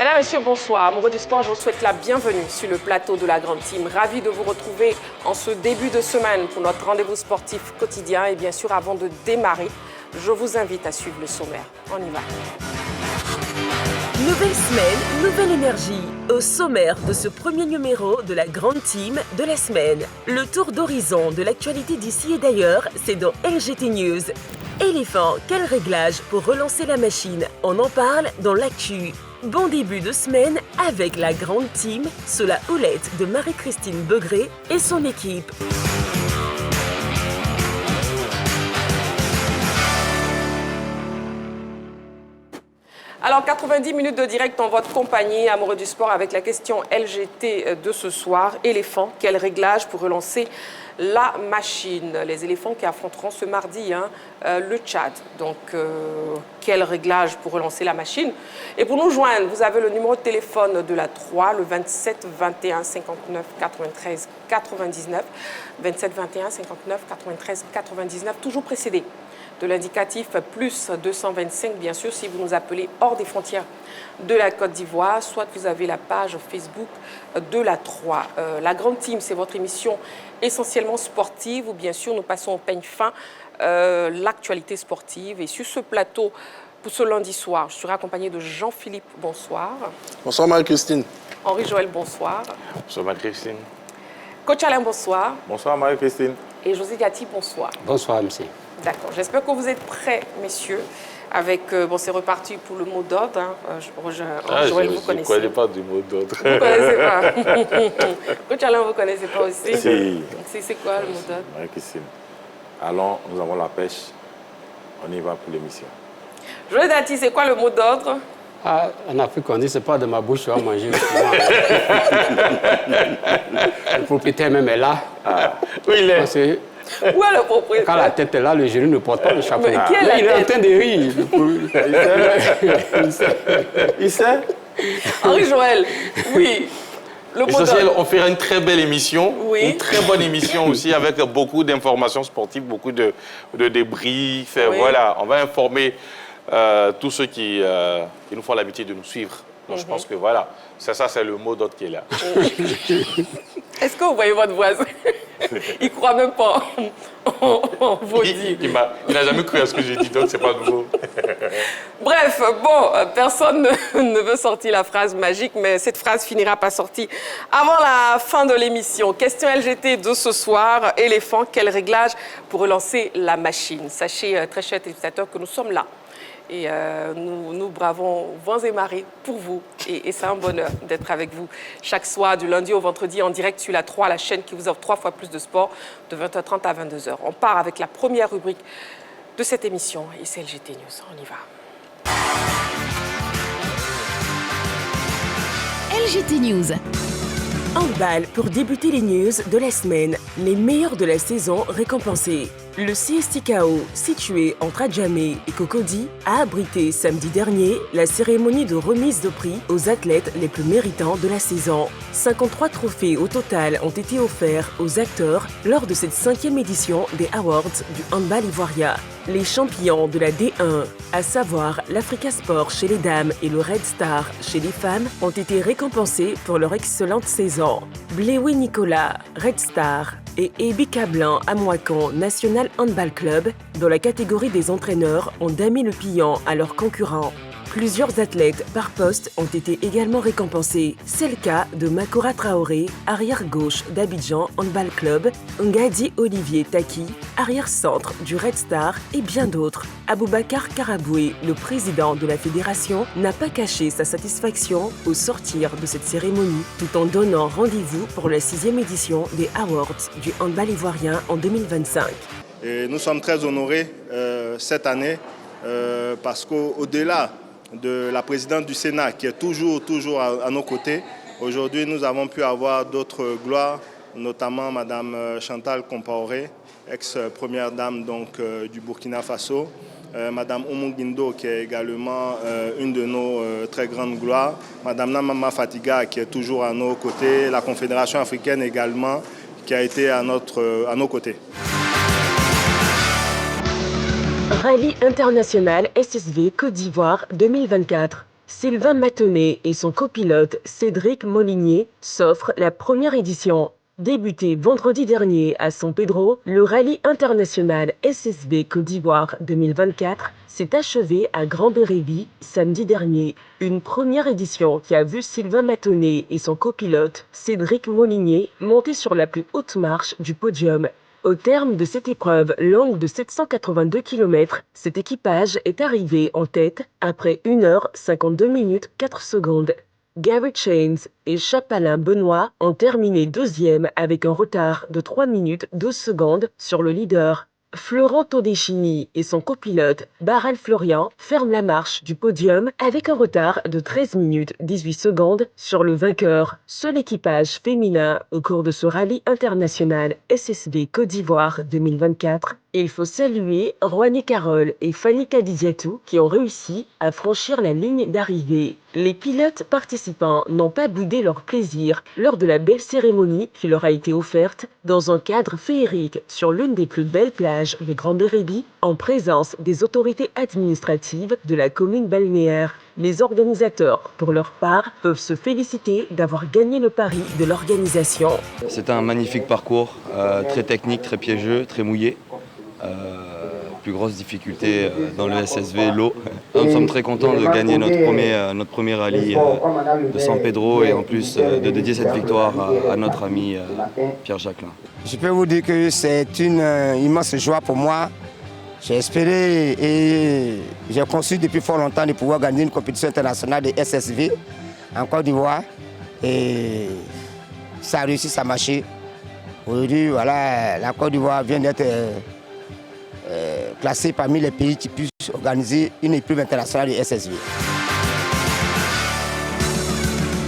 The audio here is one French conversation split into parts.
Mesdames, Messieurs, bonsoir. Amoureux du sport, je vous souhaite la bienvenue sur le plateau de la Grande Team. Ravi de vous retrouver en ce début de semaine pour notre rendez-vous sportif quotidien. Et bien sûr, avant de démarrer, je vous invite à suivre le sommaire. On y va. Nouvelle semaine, nouvelle énergie. Au sommaire de ce premier numéro de la Grande Team de la semaine. Le tour d'horizon de l'actualité d'ici et d'ailleurs, c'est dans LGT News. Éléphant, quel réglage pour relancer la machine? On en parle dans l'actu. Bon début de semaine avec la Grande Team sous la houlette de Marie-Christine Begré et son équipe. Alors, 90 minutes de direct en votre compagnie, amoureux du sport, avec la question LGT de ce soir. Éléphant, quel réglage pour relancer la machine? Les éléphants qui affronteront ce mardi le Tchad. Donc, quel réglage pour relancer la machine? Et pour nous joindre, vous avez le numéro de téléphone de la 3, le 27 21 59 93 99. 27 21 59 93 99, toujours précédé de l'indicatif plus 225, bien sûr, si vous nous appelez hors des frontières de la Côte d'Ivoire, soit vous avez la page Facebook de la 3. La Grande Team, c'est votre émission essentiellement sportive où, bien sûr, nous passons au peigne fin l'actualité sportive. Et sur ce plateau, pour ce lundi soir, je serai accompagné de Jean-Philippe, bonsoir. Bonsoir Marie-Christine. Henri-Joël, bonsoir. Bonsoir Marie-Christine. Coach Alain, bonsoir. Bonsoir Marie-Christine. Et José Gatti, bonsoir. Bonsoir, MC. D'accord. J'espère que vous êtes prêts, messieurs. Avec, c'est reparti pour le mot d'ordre. Joël, vous connaissez. Je ne connais pas du mot d'ordre. Vous ne connaissez pas. Coach Alain, vous ne connaissez pas aussi? Si. C'est quoi le mot d'ordre? Marie-Christine. Allons, nous avons la pêche. On y va pour l'émission. Joël Dati, c'est quoi le mot d'ordre? Ah, en Afrique, on dit c'est pas de ma bouche, tu vas manger. Le propriétaire même est là. Ah. Où il est? Où est le propriétaire? Quand la tête est là, le genou ne porte pas le chapeau. Mais qui est la il est en tête? train de rire. Il sait? Henri-Joël, oui. Le mot Essentiel, d'ordre. on fera une très belle émission, Oui. une très bonne émission aussi avec beaucoup d'informations sportives, beaucoup de débriefs. Oui. Voilà, on va informer tous ceux qui nous font l'habitude de nous suivre. Donc, je pense que voilà, c'est le mot d'ordre qui est là. Est-ce que vous voyez votre voisin? Il ne croit même pas en vos dires. Il n'a jamais cru à ce que j'ai dit, donc c'est pas nouveau. Bref, bon, personne ne veut sortir la phrase magique, mais cette phrase finira par sortir avant la fin de l'émission. Question LGT de ce soir. Éléphant, quel réglage pour relancer la machine? Sachez, très chers téléspectateurs, que nous sommes là. Et nous bravons vents et marées pour vous. Et c'est un bonheur d'être avec vous chaque soir, du lundi au vendredi, en direct sur la 3, la chaîne qui vous offre 3 fois plus de sport, de 20h30 à 22h. On part avec la première rubrique de cette émission, et c'est LGT News. On y va. LGT News. Handball pour débuter les news de la semaine. Les meilleurs de la saison récompensés. Le CSTKO, situé entre Adjamé et Cocody, a abrité samedi dernier la cérémonie de remise de prix aux athlètes les plus méritants de la saison. 53 trophées au total ont été offerts aux acteurs lors de cette 5e édition des Awards du handball ivoirien. Les champions de la D1, à savoir l'Africa Sport chez les dames et le Red Star chez les femmes, ont été récompensés pour leur excellente saison. Bléoué Nicolas, Red Star, et Ebi Cablan à Moicon National Handball Club, dans la catégorie des entraîneurs, ont damé le pilon à leurs concurrents. Plusieurs athlètes par poste ont été également récompensés. C'est le cas de Makora Traoré, arrière-gauche d'Abidjan Handball Club, Ngadi Olivier Taki, arrière-centre du Red Star et bien d'autres. Aboubakar Karaboué, le président de la fédération, n'a pas caché sa satisfaction au sortir de cette cérémonie, tout en donnant rendez-vous pour la 6e édition des Awards du handball ivoirien en 2025. Et nous sommes très honorés cette année parce qu'au-delà de la présidente du Sénat qui est toujours à nos côtés, aujourd'hui nous avons pu avoir d'autres gloires, notamment Madame Chantal Compaoré, ex-première dame du Burkina Faso, Madame Oumou Guindo qui est également une de nos très grandes gloires, Madame Namama Fatiga qui est toujours à nos côtés, la Confédération africaine également qui a été à nos côtés. Rallye international SSV Côte d'Ivoire 2024. Sylvain Matonnet et son copilote Cédric Molinier s'offrent la première édition. Débuté vendredi dernier à San Pedro, le rallye international SSV Côte d'Ivoire 2024 s'est achevé à Grand-Bérébi samedi dernier. Une première édition qui a vu Sylvain Matonnet et son copilote Cédric Molinier monter sur la plus haute marche du podium. Au terme de cette épreuve longue de 782 km, cet équipage est arrivé en tête après 1h52 minutes 4 secondes. Gary Chains et Chapalin Benoît ont terminé deuxième avec un retard de 3 minutes 12 secondes sur le leader. Florent Todeschini et son copilote Barral Florian ferment la marche du podium avec un retard de 13 minutes 18 secondes sur le vainqueur. Seul équipage féminin au cours de ce rallye international SSV Côte d'Ivoire 2024. Il faut saluer Rouani Carole et Fanny Kadidiatou qui ont réussi à franchir la ligne d'arrivée. Les pilotes participants n'ont pas boudé leur plaisir lors de la belle cérémonie qui leur a été offerte dans un cadre féerique sur l'une des plus belles plages de Grand-Bérébi en présence des autorités administratives de la commune balnéaire. Les organisateurs, pour leur part, peuvent se féliciter d'avoir gagné le pari de l'organisation. C'est un magnifique parcours, très technique, très piégeux, très mouillé. Plus grosse difficulté dans le SSV, l'eau. Nous sommes très contents de gagner notre premier rallye de San Pedro et en plus de dédier cette victoire à notre ami Pierre Jacquelin. Je peux vous dire que c'est une immense joie pour moi. J'ai espéré et j'ai conçu depuis fort longtemps de pouvoir gagner une compétition internationale de SSV en Côte d'Ivoire. Et ça a réussi, ça a marché. Aujourd'hui, voilà, la Côte d'Ivoire vient d'être classée parmi les pays qui puissent organiser une épreuve internationale de SSV.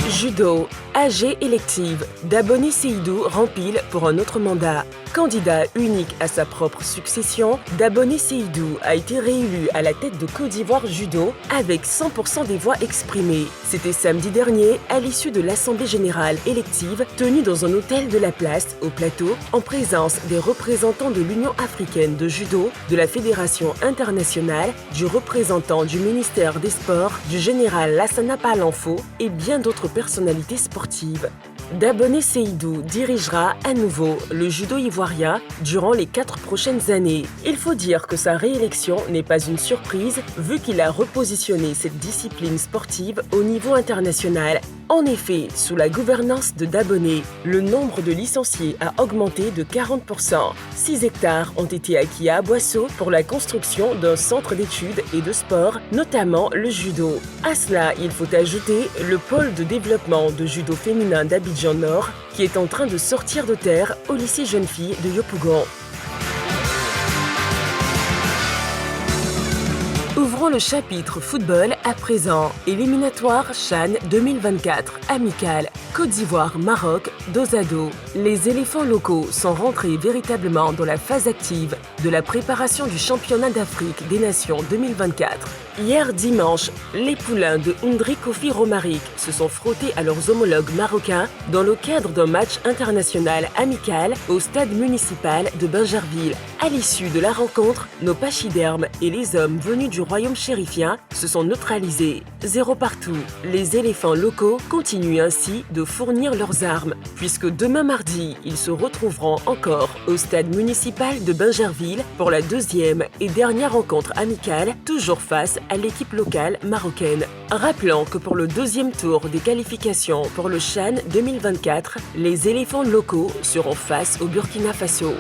Judo, AG élective, Daboni Seydou rempile pour un autre mandat. Candidat unique à sa propre succession, Daboni Seydou a été réélu à la tête de Côte d'Ivoire Judo avec 100% des voix exprimées. C'était samedi dernier à l'issue de l'Assemblée générale élective tenue dans un hôtel de la place au Plateau en présence des représentants de l'Union africaine de judo, de la Fédération internationale, du représentant du ministère des Sports, du général Lassana Palanfo et bien d'autres personnalités sportives. Daboni Seydou dirigera à nouveau le judo ivoirien durant les 4 prochaines années. Il faut dire que sa réélection n'est pas une surprise vu qu'il a repositionné cette discipline sportive au niveau international. En effet, sous la gouvernance de Daboni, le nombre de licenciés a augmenté de 40%. 6 hectares ont été acquis à Aboisseau pour la construction d'un centre d'études et de sport, notamment le judo. À cela, il faut ajouter le pôle de développement de judo féminin d'Abidjan Nord, qui est en train de sortir de terre au lycée jeune fille de Yopougon. Ouvrons le chapitre football à présent. Éliminatoire CHAN 2024, amical, Côte d'Ivoire-Maroc, dos à dos. Les éléphants locaux sont rentrés véritablement dans la phase active de la préparation du championnat d'Afrique des Nations 2024. Hier dimanche, les poulains de Oundri Kofi Romaric se sont frottés à leurs homologues marocains dans le cadre d'un match international amical au stade municipal de Bingerville. À l'issue de la rencontre, nos pachydermes et les hommes venus du royaume chérifien se sont neutralisés. 0 partout. Les éléphants locaux continuent ainsi de fournir leurs armes, puisque demain mardi, ils se retrouveront encore au stade municipal de Bingerville pour la deuxième et dernière rencontre amicale, toujours face à l'équipe locale marocaine. Rappelons que pour le deuxième tour des qualifications pour le CHAN 2024, les éléphants locaux seront face au Burkina Faso.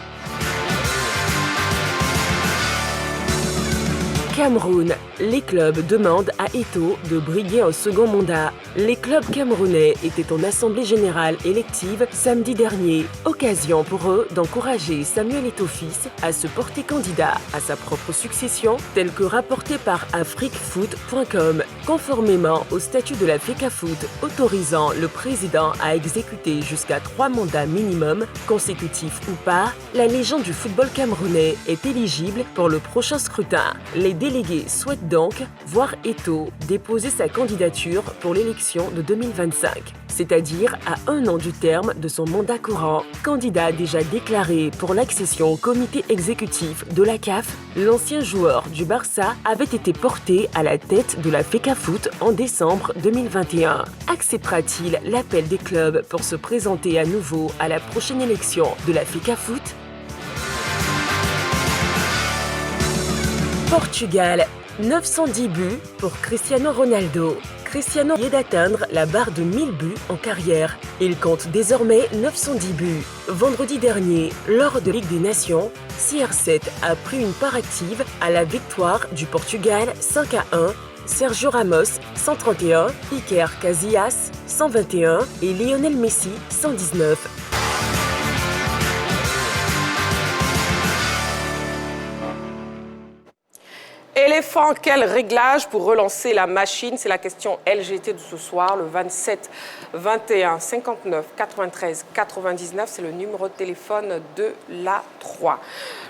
Cameroun, les clubs demandent à Eto'o de briguer un second mandat. Les clubs camerounais étaient en assemblée générale élective samedi dernier. Occasion pour eux d'encourager Samuel Eto'o fils à se porter candidat à sa propre succession, tel que rapporté par afriquefoot.com. Conformément au statut de la FECAFOOT autorisant le président à exécuter jusqu'à 3 mandats minimum, consécutifs ou pas, la légende du football camerounais est éligible pour le prochain scrutin. Les délégués souhaitent donc voir Eto'o déposer sa candidature pour l'élection de 2025, c'est-à-dire à 1 an du terme de son mandat courant. Candidat déjà déclaré pour l'accession au comité exécutif de la CAF, l'ancien joueur du Barça avait été porté à la tête de la FECAFOOT en décembre 2021. Acceptera-t-il l'appel des clubs pour se présenter à nouveau à la prochaine élection de la FECAFOOT? Portugal, 910 buts pour Cristiano Ronaldo. Cristiano vient d'atteindre la barre de 1000 buts en carrière. Il compte désormais 910 buts. Vendredi dernier, lors de Ligue des Nations, CR7 a pris une part active à la victoire du Portugal 5-1. Sergio Ramos, 131, Iker Casillas, 121 et Lionel Messi, 119. Éléphant, quel réglage pour relancer la machine? C'est la question LGT de ce soir, le 27 21 59 93 99. C'est le numéro de téléphone de la 3.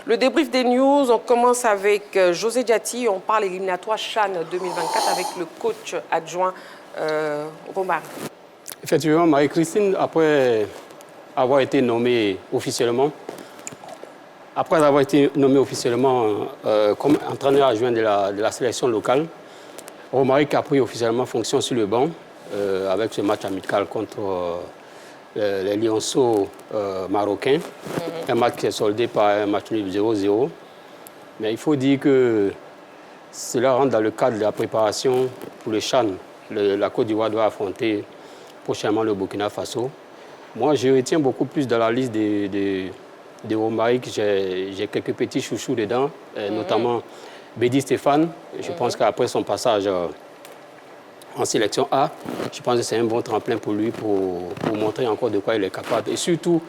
Le débrief des news, on commence avec José Diati. On parle éliminatoire CHAN 2024 avec le coach adjoint Romar. Effectivement, Marie-Christine, après avoir été nommée officiellement, comme entraîneur adjoint de la sélection locale, Romaric a pris officiellement fonction sur le banc avec ce match amical contre les Lionceaux marocains. Un match qui est soldé par un match nul 0-0. Mais il faut dire que cela rentre dans le cadre de la préparation pour le CHAN. La Côte d'Ivoire doit affronter prochainement le Burkina Faso. Moi, je retiens beaucoup plus dans la liste de Romaric, j'ai quelques petits chouchous dedans, notamment Bédi Stéphane. Je pense qu'après son passage en sélection A, je pense que c'est un bon tremplin pour lui pour montrer encore de quoi il est capable. Et surtout,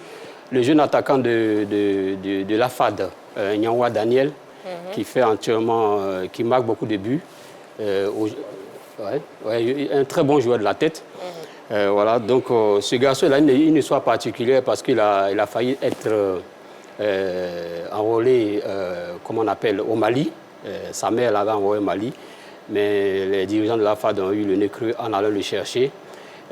le jeune attaquant de la FAD, Nyanwa Daniel, qui fait entièrement, qui marque beaucoup de buts. Un très bon joueur de la tête. Voilà, donc ce garçon-là, il a une histoire particulière parce qu'il a failli être enrôlé, comme on appelle, au Mali. Sa mère l'avait envoyé au Mali, mais les dirigeants de la FAD ont eu le nez creux en allant le chercher.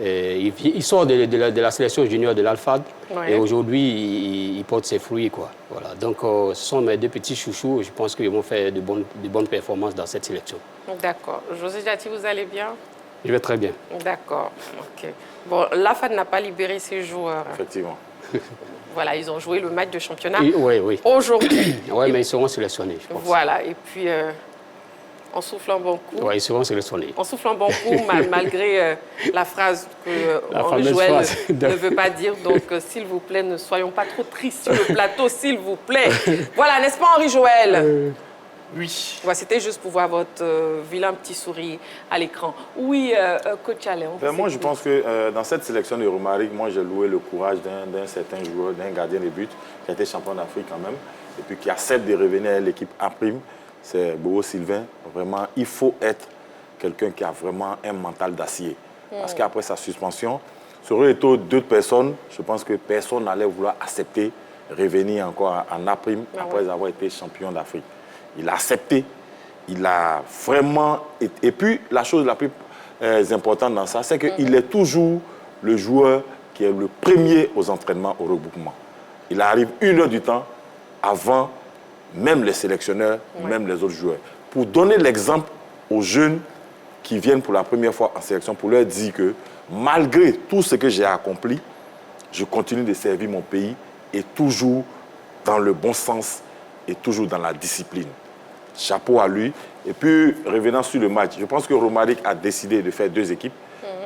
Il sort de la sélection junior de l'Alfad et aujourd'hui, il porte ses fruits, quoi. Voilà. Donc, ce sont mes deux petits chouchous. Je pense qu'ils vont faire de bonnes performances dans cette sélection. D'accord. José Diati, vous allez bien? Je vais très bien. D'accord. OK. Bon, l'AFAD n'a pas libéré ses joueurs. Effectivement. Voilà, ils ont joué le match de championnat oui. aujourd'hui. Oui, mais ils seront sélectionnés, je pense. Voilà, et puis en soufflant bon coup. Oui, ils seront sélectionnés. En soufflant bon coup, malgré la phrase que Henri Joël ne veut pas dire. Donc, s'il vous plaît, ne soyons pas trop tristes sur le plateau, s'il vous plaît. Voilà, n'est-ce pas, Henri Joël? Oui. Voilà, c'était juste pour voir votre vilain petit sourire à l'écran. Oui, coach Alain. Moi, je pense que dans cette sélection de Romaric, moi, j'ai loué le courage d'un certain joueur, d'un gardien de but, qui a été champion d'Afrique quand même, et puis qui accepte de revenir à l'équipe A'. C'est Bobo Sylvain. Vraiment, il faut être quelqu'un qui a vraiment un mental d'acier. Parce qu'après sa suspension, ça aurait été d'autres personnes, je pense que personne n'allait vouloir accepter revenir encore en A' après avoir été champion d'Afrique. Il a accepté, il a vraiment... Et puis, la chose la plus importante dans ça, c'est qu'il est toujours le joueur qui est le premier aux entraînements au regroupement. Il arrive 1 heure du temps avant même les sélectionneurs, même les autres joueurs. Pour donner l'exemple aux jeunes qui viennent pour la première fois en sélection, pour leur dire que malgré tout ce que j'ai accompli, je continue de servir mon pays et toujours dans le bon sens et toujours dans la discipline. Chapeau à lui. Et puis, revenant sur le match, je pense que Romaric a décidé de faire 2 équipes.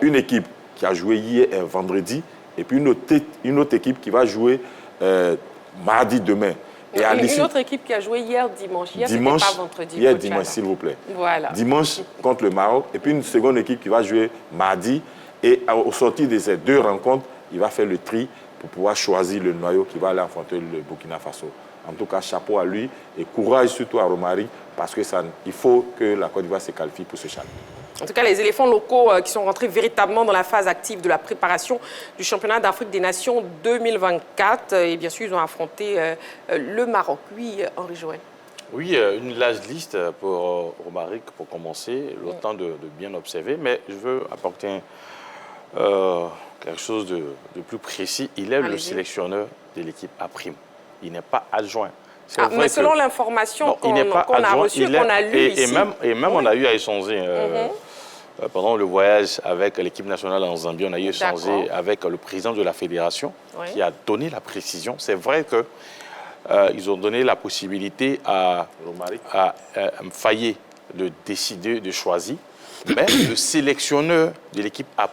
Une équipe qui a joué hier vendredi et puis une autre équipe qui va jouer mardi demain. Et une autre équipe qui a joué hier dimanche. Hier, dimanche, pas vendredi. Hier dimanche, s'il vous plaît. Voilà. Dimanche contre le Maroc. Et puis une seconde équipe qui va jouer mardi. Et au sortir de ces 2 rencontres, il va faire le tri pour pouvoir choisir le noyau qui va aller affronter le Burkina Faso. En tout cas, chapeau à lui et courage surtout à Romaric parce qu'il faut que la Côte d'Ivoire se qualifie pour ce CHAN. En tout cas, les éléphants locaux qui sont rentrés véritablement dans la phase active de la préparation du championnat d'Afrique des Nations 2024. Et bien sûr, ils ont affronté le Maroc. Oui, Henri Joël. Oui, une large liste pour Romaric, pour commencer, le temps de bien observer, mais je veux apporter quelque chose de plus précis. Il est le sélectionneur de l'équipe A'. Il n'est pas adjoint. Mais selon l'information qu'on a reçue, qu'on a lue ici. Et même on a eu à échanger pendant le voyage avec l'équipe nationale en Zambie, on a eu échangé avec le président de la fédération qui a donné la précision. C'est vrai que ils ont donné la possibilité à Faye de décider, de choisir. Mais le sélectionneur de l'équipe A',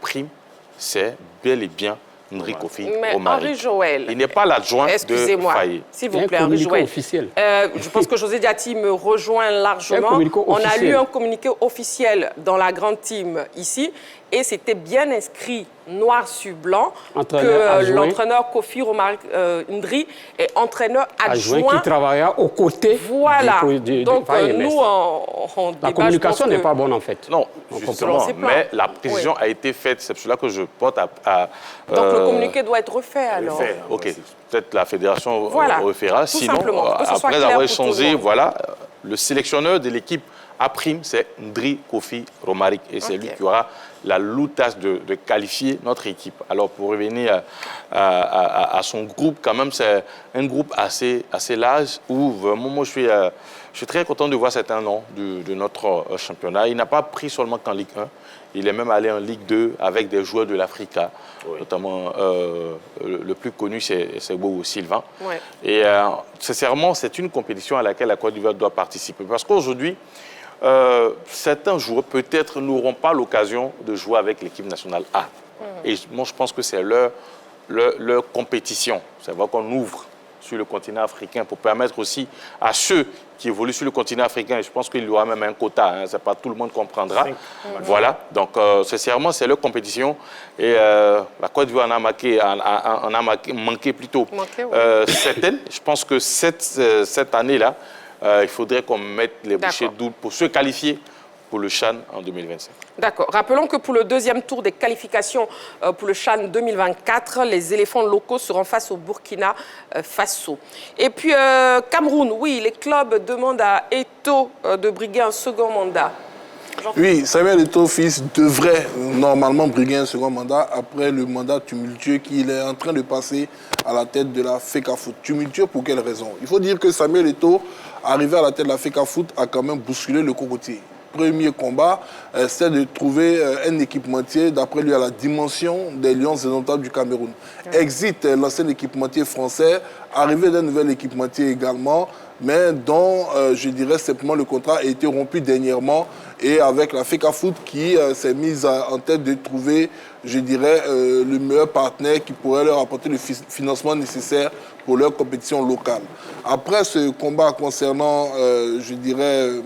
c'est bel et bien Ndri Kofi Romaric. Henri Joël. Il n'est pas l'adjoint de Faye. Excusez-moi, s'il vous plaît, Henri Joël. Officiel. Je pense que José Diati me rejoint largement. On a lu un communiqué officiel dans la grande team ici. Et c'était bien inscrit noir sur blanc que l'entraîneur Kofi Romaric Ndri est entraîneur adjoint. Qui travailla aux côtés Donc nous, on débat, la communication n'est pas bonne en fait. Non, justement, mais la précision a été faite. C'est pour cela que je porte à donc le communiqué doit être refait alors. Ok, peut-être la fédération refera. Sinon, après avoir échangé, voilà, le sélectionneur de l'équipe A', c'est Ndri Kofi Romaric. Et c'est lui qui aura la lourde tâche de qualifier notre équipe. Alors, pour revenir à son groupe, quand même, c'est un groupe assez large où vraiment, moi, je suis très content de voir certains noms de notre championnat. Il n'a pas pris seulement qu'en Ligue 1. Il est même allé en Ligue 2 avec des joueurs de l'Africa, notamment le plus connu, c'est Bobo Sylvain. Et sincèrement, c'est une compétition à laquelle la Côte d'Ivoire doit participer. Parce qu'aujourd'hui, certains joueurs peut-être n'auront pas l'occasion de jouer avec l'équipe nationale A. Et moi, je pense que c'est leur compétition. C'est vrai qu'on ouvre sur le continent africain pour permettre aussi à ceux qui évoluent sur le continent africain, et je pense qu'il y aura même un quota, hein, c'est pas tout le monde comprendra. Voilà, donc sincèrement, c'est leur compétition. Et la Côte d'Ivoire en a manqué plutôt certaines. Je pense que cette année-là, il faudrait qu'on mette les bouchées doubles pour se qualifier pour le CHAN en 2025. D'accord. Rappelons que pour le deuxième tour des qualifications pour le CHAN 2024, les éléphants locaux seront face au Burkina Faso. Et puis, Cameroun, oui, les clubs demandent à Eto'o de briguer un second mandat. Oui, Samuel Eto'o fils devrait normalement briguer un second mandat après le mandat tumultueux qu'il est en train de passer à la tête de la FECAFOOT. Tumultueux pour quelle raison? Il faut dire que Samuel Eto'o, arrivé à la tête de la FECAFOOT, a quand même bousculé le cocotier. Premier combat, c'est de trouver un équipementier, d'après lui, à la dimension des Lions indomptables du Cameroun. Exit l'ancien équipementier français, arrivé d'un nouvel équipementier également, mais dont, je dirais, simplement le contrat a été rompu dernièrement, et avec la FECAFOOT qui s'est mise en tête de trouver, je dirais, le meilleur partenaire qui pourrait leur apporter le financement nécessaire pour leur compétition locale. Après ce combat concernant, je dirais,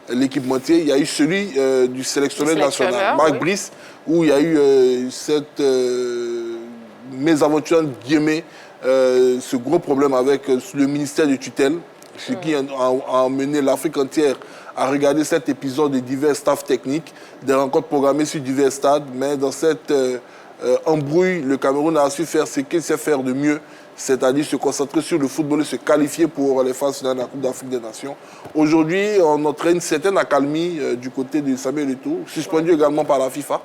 l'équipementier, il y a eu celui du sélectionneur national, Marc Brice, où il y a eu cette mésaventure, guillemets, ce gros problème avec le ministère de tutelle, ce qui a amené l'Afrique entière à regarder cet épisode de divers staffs techniques, des rencontres programmées sur divers stades, mais dans cette embrouille, le Cameroun a su faire ce qu'il sait faire de mieux, c'est-à-dire se concentrer sur le football et se qualifier pour les phases finales de la Coupe d'Afrique des Nations. Aujourd'hui, on noterait une certaine accalmie du côté de Samuel Eto'o, suspendu également par la FIFA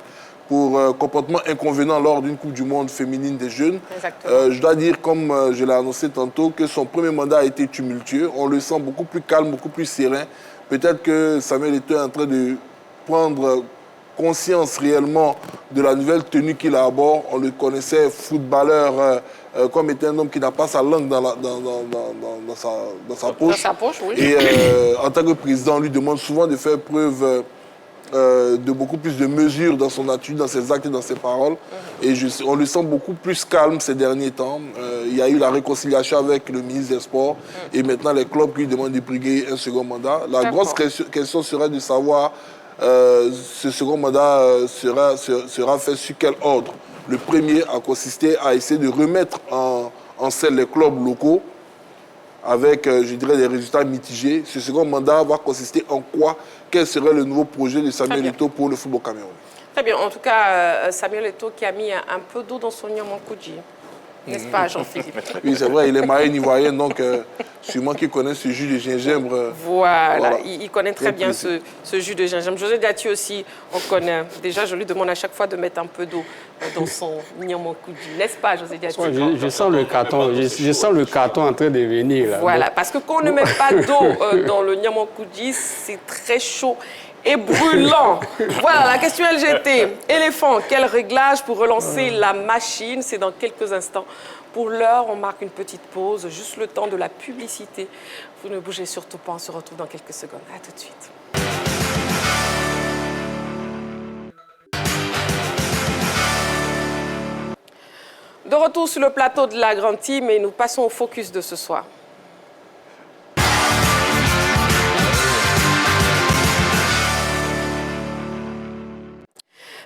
pour comportement inconvénient lors d'une Coupe du Monde féminine des jeunes. Je dois dire, comme je l'ai annoncé tantôt, que son premier mandat a été tumultueux. On le sent beaucoup plus calme, beaucoup plus serein. Peut-être que Samuel Eto'o est en train de prendre conscience réellement de la nouvelle tenue qu'il a à bord. On le connaissait footballeur comme étant un homme qui n'a pas sa langue dans sa poche. Oui. Et en tant que président, on lui demande souvent de faire preuve de beaucoup plus de mesures dans son attitude, dans ses actes et dans ses paroles. Et on le sent beaucoup plus calme ces derniers temps. Il y a eu la réconciliation avec le ministre des Sports et maintenant les clubs qui lui demandent de briguer un second mandat. La grosse question serait de savoir ce second mandat sera fait sur quel ordre. Le premier a consisté à essayer de remettre en scène les clubs locaux avec, je dirais, des résultats mitigés. Ce second mandat va consister en quoi? Quel serait le nouveau projet de Samuel Eto'o pour le football camerounais? Très bien. En tout cas, Samuel Eto'o qui a mis un peu d'eau dans son Nyamankoudji. N'est-ce pas, Jean-Philippe? Oui, c'est vrai, il est marié ivoirien, donc sûrement qu'il connaît ce jus de gingembre. Voilà. Il connaît très bien ce jus de gingembre. José Diaty aussi, on connaît. Déjà, je lui demande à chaque fois de mettre un peu d'eau dans son Nyamokudi. N'est-ce pas, José Diaty? Je sens le carton, je sens le carton en train de venir. Là. Voilà, parce que quand on ne met pas d'eau dans le Nyamokudi, c'est très chaud et brûlant. Voilà, la question LGT. Éléphant, quel réglage pour relancer la machine? C'est dans quelques instants. Pour l'heure, on marque une petite pause, juste le temps de la publicité. Vous ne bougez surtout pas, on se retrouve dans quelques secondes. À tout de suite. De retour sur le plateau de la Grande Team et nous passons au focus de ce soir.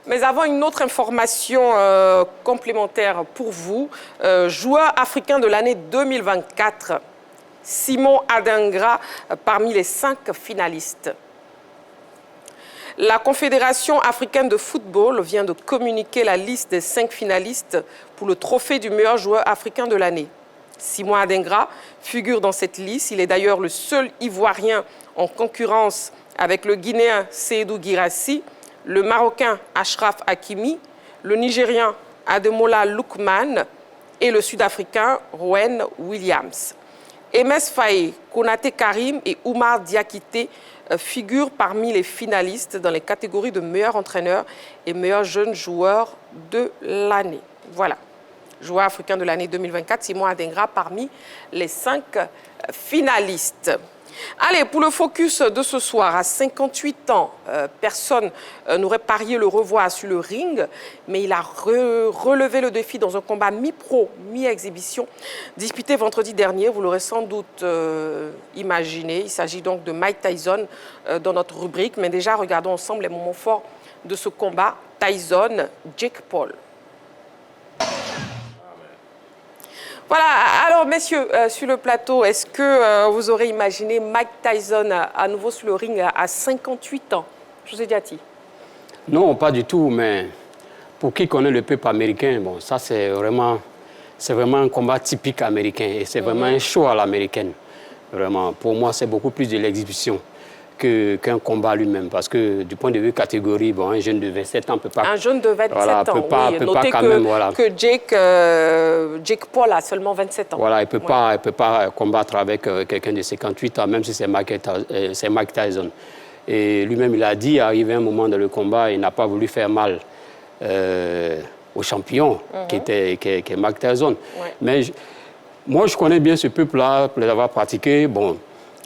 Mais avant, une autre information complémentaire pour vous. Joueur africain de l'année 2024, Simon Adingra, parmi les 5 finalistes. La Confédération africaine de football vient de communiquer la liste des 5 finalistes pour le trophée du meilleur joueur africain de l'année. Simon Adingra figure dans cette liste. Il est d'ailleurs le seul Ivoirien en concurrence avec le Guinéen Seydou Guirassy, le Marocain Achraf Hakimi, le Nigérien Ademola Lookman et le Sud-Africain Rowan Williams. Emes Faye, Konaté Karim et Oumar Diakité figurent parmi les finalistes dans les catégories de meilleur entraîneur et meilleur jeune joueur de l'année. Voilà, joueur africain de l'année 2024, Simon Adingra parmi les 5 finalistes. Allez, pour le focus de ce soir, à 58 ans, personne n'aurait parié le revoir sur le ring, mais il a relevé le défi dans un combat mi-pro, mi-exhibition, disputé vendredi dernier. Vous l'aurez sans doute imaginé. Il s'agit donc de Mike Tyson dans notre rubrique. Mais déjà, regardons ensemble les moments forts de ce combat. Tyson, Jake Paul. Voilà, alors messieurs, sur le plateau, est-ce que vous aurez imaginé Mike Tyson à nouveau sur le ring à 58 ans? José Diaty. Non, pas du tout, mais pour qui connaît le peuple américain, bon, ça c'est vraiment un combat typique américain et c'est vraiment un show à l'américaine. Vraiment, pour moi, c'est beaucoup plus de l'exhibition qu'un combat lui-même. Parce que du point de vue catégorie, bon, un jeune de 27 ans ne peut pas... Un jeune de 27 voilà, ans, peut pas, oui. Peut Notez pas quand que, même, voilà. que Jake Paul a seulement 27 ans. Voilà, il ne peut pas combattre avec quelqu'un de 58 ans, même si c'est Mike Tyson. Et lui-même, il a dit, arrivé un moment dans le combat, il n'a pas voulu faire mal au champion, qui est Mike Tyson. Ouais. Mais moi, je connais bien ce peuple-là, pour l'avoir pratiqué. Bon,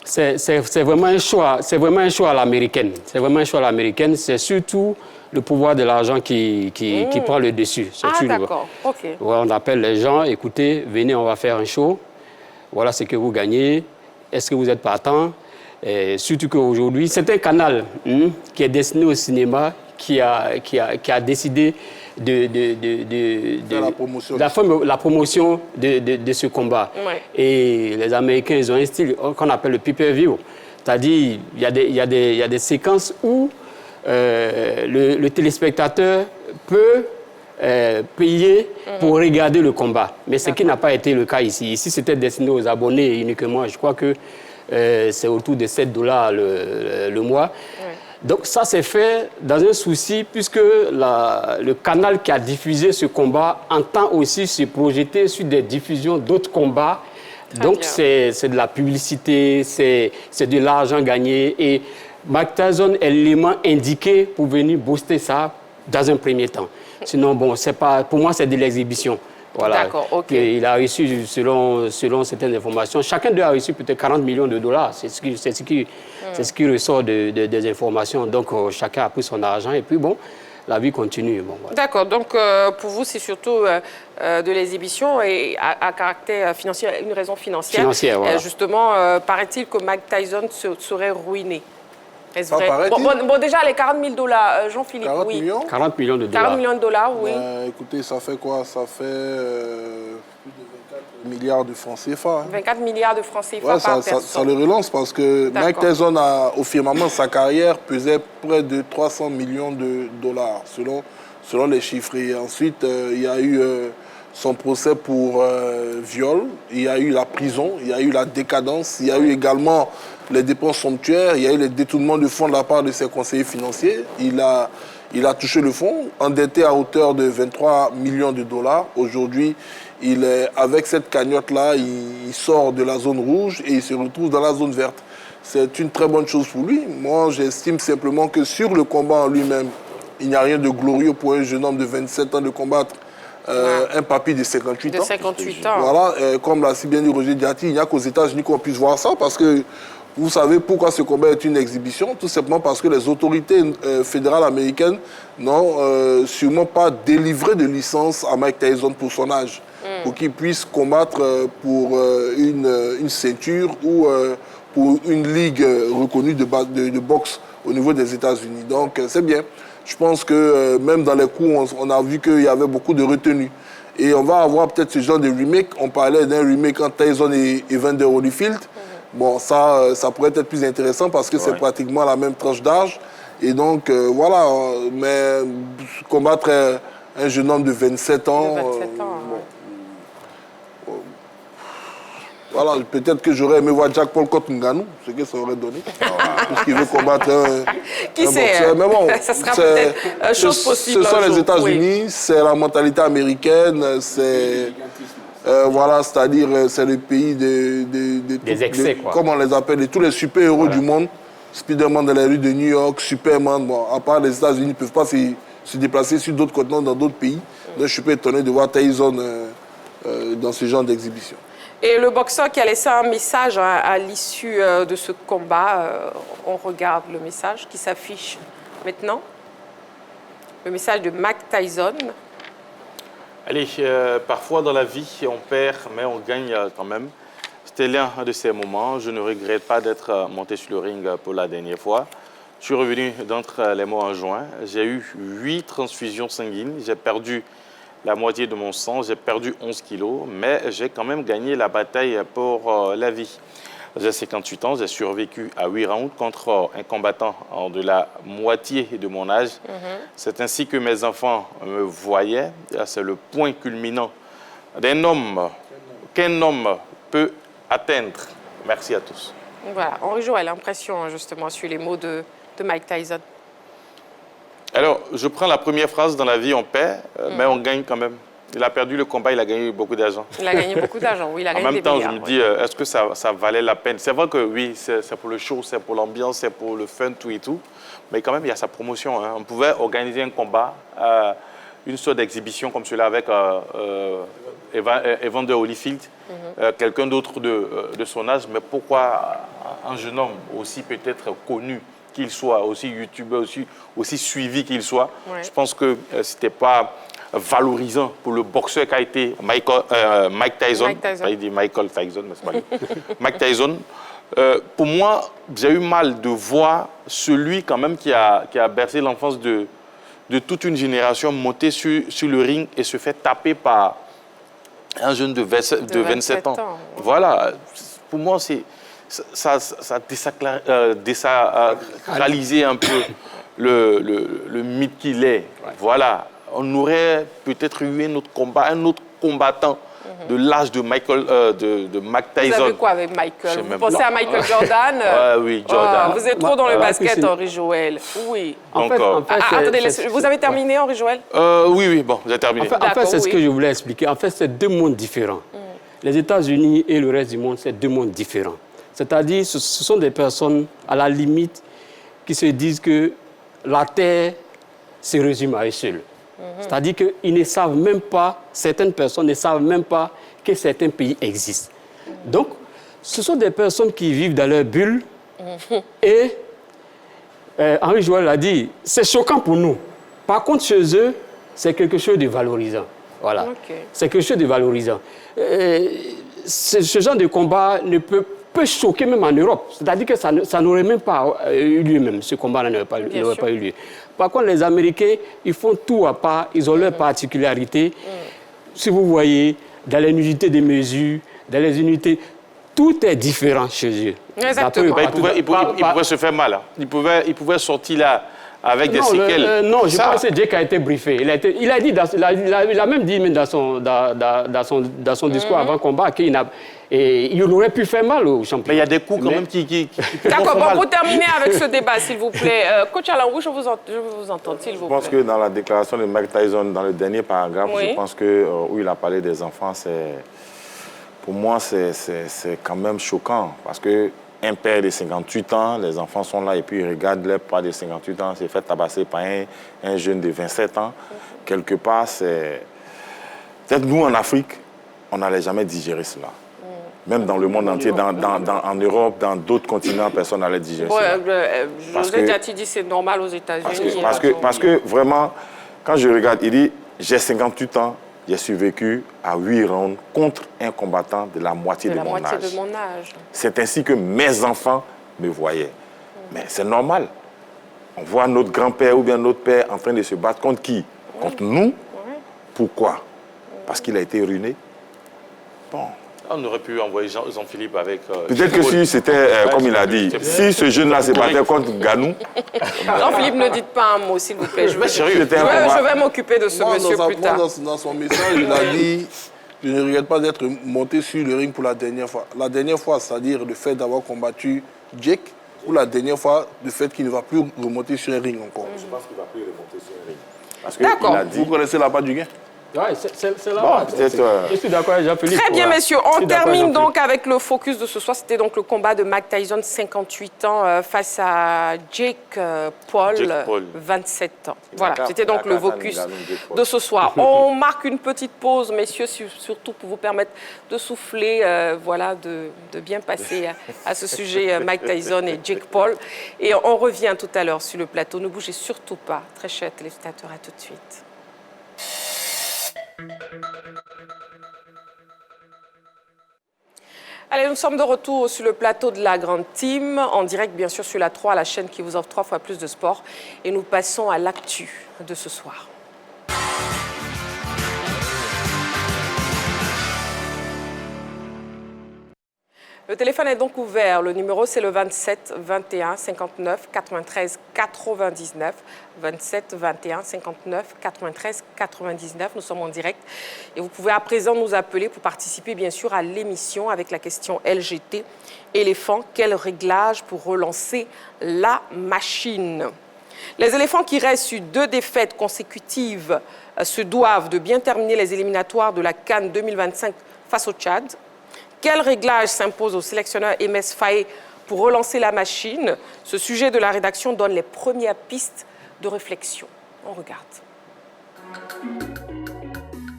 c'est vraiment un choix à l'américaine. C'est vraiment un choix à l'américaine. C'est surtout le pouvoir de l'argent qui prend le dessus. Ah, d'accord. OK. Voilà, on appelle les gens, écoutez, venez, on va faire un show. Voilà ce que vous gagnez. Est-ce que vous êtes partant? Et surtout qu'aujourd'hui, c'est un canal qui est destiné au cinéma, qui a décidé la promotion de ce combat. Ouais. Et les Américains, ils ont un style qu'on appelle le pay-per-view. C'est-à-dire, il y a des séquences où le téléspectateur peut payer pour regarder le combat. Mais ce qui n'a pas été le cas ici. Ici, c'était destiné aux abonnés uniquement. Je crois que c'est autour de $7 le mois. Ouais. Donc ça s'est fait dans un souci puisque le canal qui a diffusé ce combat entend aussi se projeter sur des diffusions d'autres combats. Donc c'est de la publicité, c'est de l'argent gagné. Et Mike Tyson est l'élément indiqué pour venir booster ça dans un premier temps. Sinon, bon, pour moi, c'est de l'exhibition. Voilà. D'accord, OK. Il a reçu, selon certaines informations, chacun d'eux a reçu peut-être $40 millions. C'est ce qui ressort des informations. Donc, chacun a pris son argent et puis, bon, la vie continue. Bon, voilà. D'accord. Donc, pour vous, c'est surtout de l'exhibition et à caractère financier, une raison financière. Financière, voilà. Justement, paraît-il que Mike Tyson serait ruiné. Est-ce vrai? Bon, déjà, les $40 000, Jean-Philippe, 40 oui. millions? 40 millions de dollars. 40 millions de dollars, oui. Écoutez, ça fait quoi? Ça fait plus de 24 milliards de francs CFA. 24 milliards de francs CFA ouais, par personne. Ça le relance parce que Mike Tyson, au firmament de sa carrière, pesait près de 300 millions de dollars, selon les chiffres. Et ensuite, il y a eu son procès pour viol, il y a eu la prison, il y a eu la décadence, il y a eu également les dépenses somptuaires, il y a eu les détournements de fonds de la part de ses conseillers financiers. Il a touché le fonds, endetté à hauteur de 23 millions de dollars. Aujourd'hui, avec cette cagnotte-là, il sort de la zone rouge et il se retrouve dans la zone verte. C'est une très bonne chose pour lui. Moi, j'estime simplement que sur le combat en lui-même, il n'y a rien de glorieux pour un jeune homme de 27 ans de combattre un papy de 58 ans. De 58 ans. Voilà, comme l'a si bien dit Roger Diati, il n'y a qu'aux États-Unis qu'on puisse voir ça parce que vous savez pourquoi ce combat est une exhibition? Tout simplement parce que les autorités fédérales américaines n'ont sûrement pas délivré de licence à Mike Tyson pour son âge, pour qu'il puisse combattre pour une ceinture ou pour une ligue reconnue de boxe au niveau des États-Unis. Donc c'est bien. Je pense que même dans les coups, on a vu qu'il y avait beaucoup de retenues. Et on va avoir peut-être ce genre de remake. On parlait d'un remake entre Tyson et Evander Holyfield. Bon, ça pourrait être plus intéressant parce que c'est pratiquement la même tranche d'âge. Et donc, voilà, mais combattre un jeune homme de 27 ans... Voilà, peut-être que j'aurais aimé voir Jack Paul contre Ngannou, ce que ça aurait donné. Puisqu'il veut combattre un boxeur. Mais bon, ça sera peut-être chose possible. Ce sont les États-Unis, c'est la mentalité américaine, c'est... voilà, c'est-à-dire c'est le pays des excès, quoi. Comme on les appelle, de tous les super-héros du monde. Spider-Man dans les rues de New York, Superman, bon, à part les États-Unis, ils ne peuvent pas se déplacer sur d'autres continents, dans d'autres pays. Donc je suis pas étonné de voir Tyson dans ce genre d'exhibition. Et le boxeur qui a laissé un message à l'issue de ce combat, on regarde le message qui s'affiche maintenant. Le message de Mike Tyson. Allez, parfois dans la vie, on perd, mais on gagne quand même. C'était l'un de ces moments. Je ne regrette pas d'être monté sur le ring pour la dernière fois. Je suis revenu d'entre les morts en juin. J'ai eu 8 transfusions sanguines. J'ai perdu la moitié de mon sang. J'ai perdu 11 kilos, mais j'ai quand même gagné la bataille pour la vie. J'ai 58 ans, j'ai survécu à 8 rounds contre un combattant de la moitié de mon âge. C'est ainsi que mes enfants me voyaient. C'est le point culminant d'un homme qu'un homme peut atteindre. Merci à tous. Voilà, Henri Joël, l'impression justement sur les mots de Mike Tyson. Alors, je prends la première phrase, dans la vie on perd, mais on gagne quand même. Il a perdu le combat, il a gagné beaucoup d'argent. Il a gagné beaucoup d'argent, oui, il a gagné des milliards. En même temps, je me dis, est-ce que ça valait la peine? C'est vrai que oui, c'est pour le show, c'est pour l'ambiance, c'est pour le fun, tout et tout. Mais quand même, il y a sa promotion. Hein. On pouvait organiser un combat, une sorte d'exhibition comme cela avec Evander Holyfield, quelqu'un d'autre de son âge. Mais pourquoi un jeune homme aussi peut-être connu qu'il soit, aussi youtubeur, aussi suivi qu'il soit, je pense que ce n'était pas valorisant pour le boxeur qui a été Mike Tyson. Il dit Michael Tyson, mais c'est pas lui. Mike Tyson. Pour moi, j'ai eu mal de voir celui quand même qui a bercé l'enfance de toute une génération monter sur le ring et se fait taper par un jeune de 27 ans. Voilà, pour moi, ça désacralisé un peu le mythe qu'il est. Voilà. On aurait peut-être eu un autre combat, un autre combattant de l'âge de Mike Tyson. Vous avez quoi avec Michael? Vous pensez à Michael Jordan? Oui, Jordan. Vous êtes trop dans le basket, Henri Joël. Oui. Attendez, vous avez terminé, Henri Joël? Oui, bon, vous avez terminé. En fait, c'est ce que je voulais expliquer. En fait, c'est deux mondes différents. Les États-Unis et le reste du monde, c'est deux mondes différents. C'est-à-dire, ce sont des personnes, à la limite, qui se disent que la Terre se résume à eux seuls. C'est-à-dire qu'ils ne savent même pas, certaines personnes ne savent même pas que certains pays existent. Donc, ce sont des personnes qui vivent dans leur bulle et Henri Joël l'a dit, c'est choquant pour nous. Par contre, chez eux, c'est quelque chose de valorisant. Voilà. C'est quelque chose de valorisant. Ce genre de combat ne peut choquer même en Europe. C'est-à-dire que ça n'aurait même pas eu lieu même. Ce combat-là n'aurait pas eu lieu. Par contre, les Américains, ils font tout à part. Ils ont leurs particularités. Si vous voyez, dans les unités de mesure, dans les unités, tout est différent chez eux. Exactement. Il pouvait se faire mal. Hein. Il pouvait sortir là avec des séquelles. Non, je pense que Jake a été briefé. Il a même dit dans son discours avant combat qu'il aurait pu faire mal au champion. Mais il y a des coups quand même qui D'accord, bon, pour terminer avec ce débat, s'il vous plaît. Coach Alangou, je vous entends, s'il vous plaît. Je pense que dans la déclaration de Mike Tyson, dans le dernier paragraphe, oui. je pense que où il a parlé des enfants, pour moi, c'est quand même choquant. Parce que un père de 58 ans, les enfants sont là et puis ils regardent leur père de 58 ans s'est fait tabasser par un jeune de 27 ans. Quelque part, c'est... Peut-être nous, en Afrique, on n'allait jamais digérer cela. Même dans le monde entier, en Europe, dans d'autres continents, personne n'allait digérer cela. José Diati dit c'est normal aux États-Unis. Parce que vraiment, quand je regarde, il dit, j'ai 58 ans, j'ai survécu à 8 rounds contre un combattant de la moitié de mon âge. C'est ainsi que mes enfants me voyaient. Mais c'est normal. On voit notre grand-père ou bien notre père en train de se battre contre qui? Contre nous. Pourquoi? Parce qu'il a été ruiné. Bon. On aurait pu envoyer Jean-Philippe avec... Peut-être que si c'était, comme il a dit, si ce jeune-là se battait contre Ganou... Jean-Philippe, ne dites pas un mot, s'il vous plaît. Je vais m'occuper de ce monsieur plus tard. Dans son message, il a dit « Je ne regrette pas d'être monté sur le ring pour la dernière fois ». La dernière fois, c'est-à-dire le fait d'avoir combattu Jake, ou la dernière fois, le fait qu'il ne va plus remonter sur un ring encore. Je pense qu'il ne va plus remonter sur un ring. Parce D'accord. Vous connaissez la part du gain? Oui, c'est là. Je suis d'accord avec Jean-Philippe. Très bien, messieurs. On termine donc avec le focus de ce soir. C'était donc le combat de Mike Tyson, 58 ans, face à Jake Paul, 27 ans. Voilà, c'était donc le focus de ce soir. On marque une petite pause, messieurs, surtout pour vous permettre de souffler, voilà, de bien passer à ce sujet Mike Tyson et Jake Paul. Et on revient tout à l'heure sur le plateau. Ne bougez surtout pas. Très chers téléspectateurs, à tout de suite. Allez, nous sommes de retour sur le plateau de la Grande Team, en direct bien sûr sur la 3, la chaîne qui vous offre 3 fois plus de sport. Et nous passons à l'actu de ce soir. Le téléphone est donc ouvert. Le numéro, c'est le 27 21 59 93 99. 27 21 59 93 99. Nous sommes en direct. Et vous pouvez à présent nous appeler pour participer, bien sûr, à l'émission avec la question LGT. Éléphant, quel réglage pour relancer la machine? Les éléphants qui restent sur 2 défaites consécutives se doivent de bien terminer les éliminatoires de la CAN 2025 face au Tchad. Quel réglage s'impose au sélectionneur Emes Faé pour relancer la machine? Ce sujet de la rédaction donne les premières pistes de réflexion. On regarde.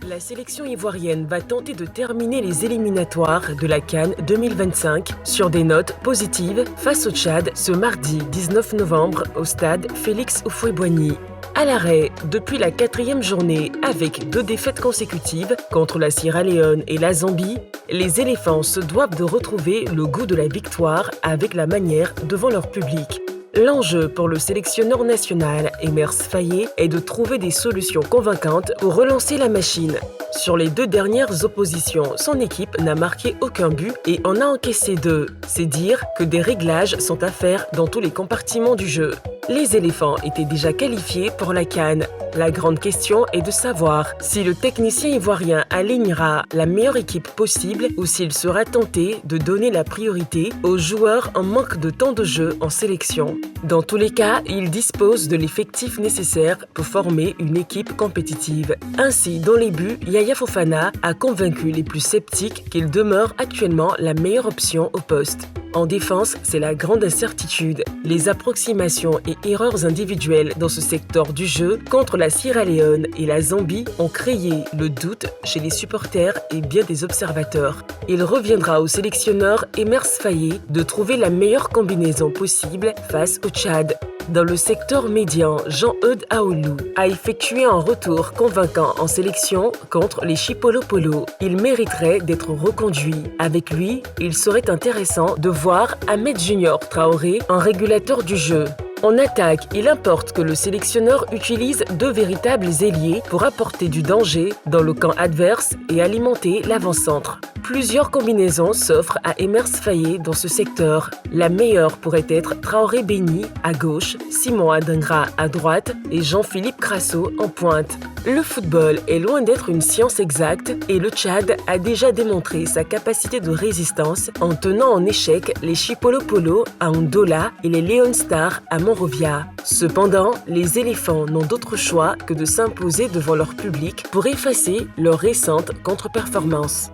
La sélection ivoirienne va tenter de terminer les éliminatoires de la CAN 2025 sur des notes positives face au Tchad ce mardi 19 novembre au stade Félix Houphouët-Boigny. À l'arrêt depuis la 4e journée avec 2 défaites consécutives contre la Sierra Leone et la Zambie, les éléphants se doivent de retrouver le goût de la victoire avec la manière devant leur public. L'enjeu pour le sélectionneur national, Emers Faé, est de trouver des solutions convaincantes pour relancer la machine. Sur les 2 dernières oppositions, son équipe n'a marqué aucun but et en a encaissé 2. C'est dire que des réglages sont à faire dans tous les compartiments du jeu. Les éléphants étaient déjà qualifiés pour la CAN. La grande question est de savoir si le technicien ivoirien alignera la meilleure équipe possible ou s'il sera tenté de donner la priorité aux joueurs en manque de temps de jeu en sélection. Dans tous les cas, il dispose de l'effectif nécessaire pour former une équipe compétitive. Ainsi, dans les buts, Yaya Fofana a convaincu les plus sceptiques qu'il demeure actuellement la meilleure option au poste. En défense, c'est la grande incertitude. Les approximations et erreurs individuelles dans ce secteur du jeu contre la Sierra Leone et la Zambie ont créé le doute chez les supporters et bien des observateurs. Il reviendra au sélectionneur Emers Faé de trouver la meilleure combinaison possible face au Tchad. Dans le secteur médian, Jean-Eudes Aoulou a effectué un retour convaincant en sélection contre les Chipolopolo. Il mériterait d'être reconduit. Avec lui, il serait intéressant de voir Ahmed Junior Traoré, un régulateur du jeu. En attaque, il importe que le sélectionneur utilise 2 véritables ailiers pour apporter du danger dans le camp adverse et alimenter l'avant-centre. Plusieurs combinaisons s'offrent à Emers Faye dans ce secteur. La meilleure pourrait être Traoré Béni à gauche, Simon Adingra à droite et Jean-Philippe Crasso en pointe. Le football est loin d'être une science exacte et le Tchad a déjà démontré sa capacité de résistance en tenant en échec les Chipolopolo à Ndola et les Leon Stars à Monrovia. Cependant, les éléphants n'ont d'autre choix que de s'imposer devant leur public pour effacer leur récente contre-performance.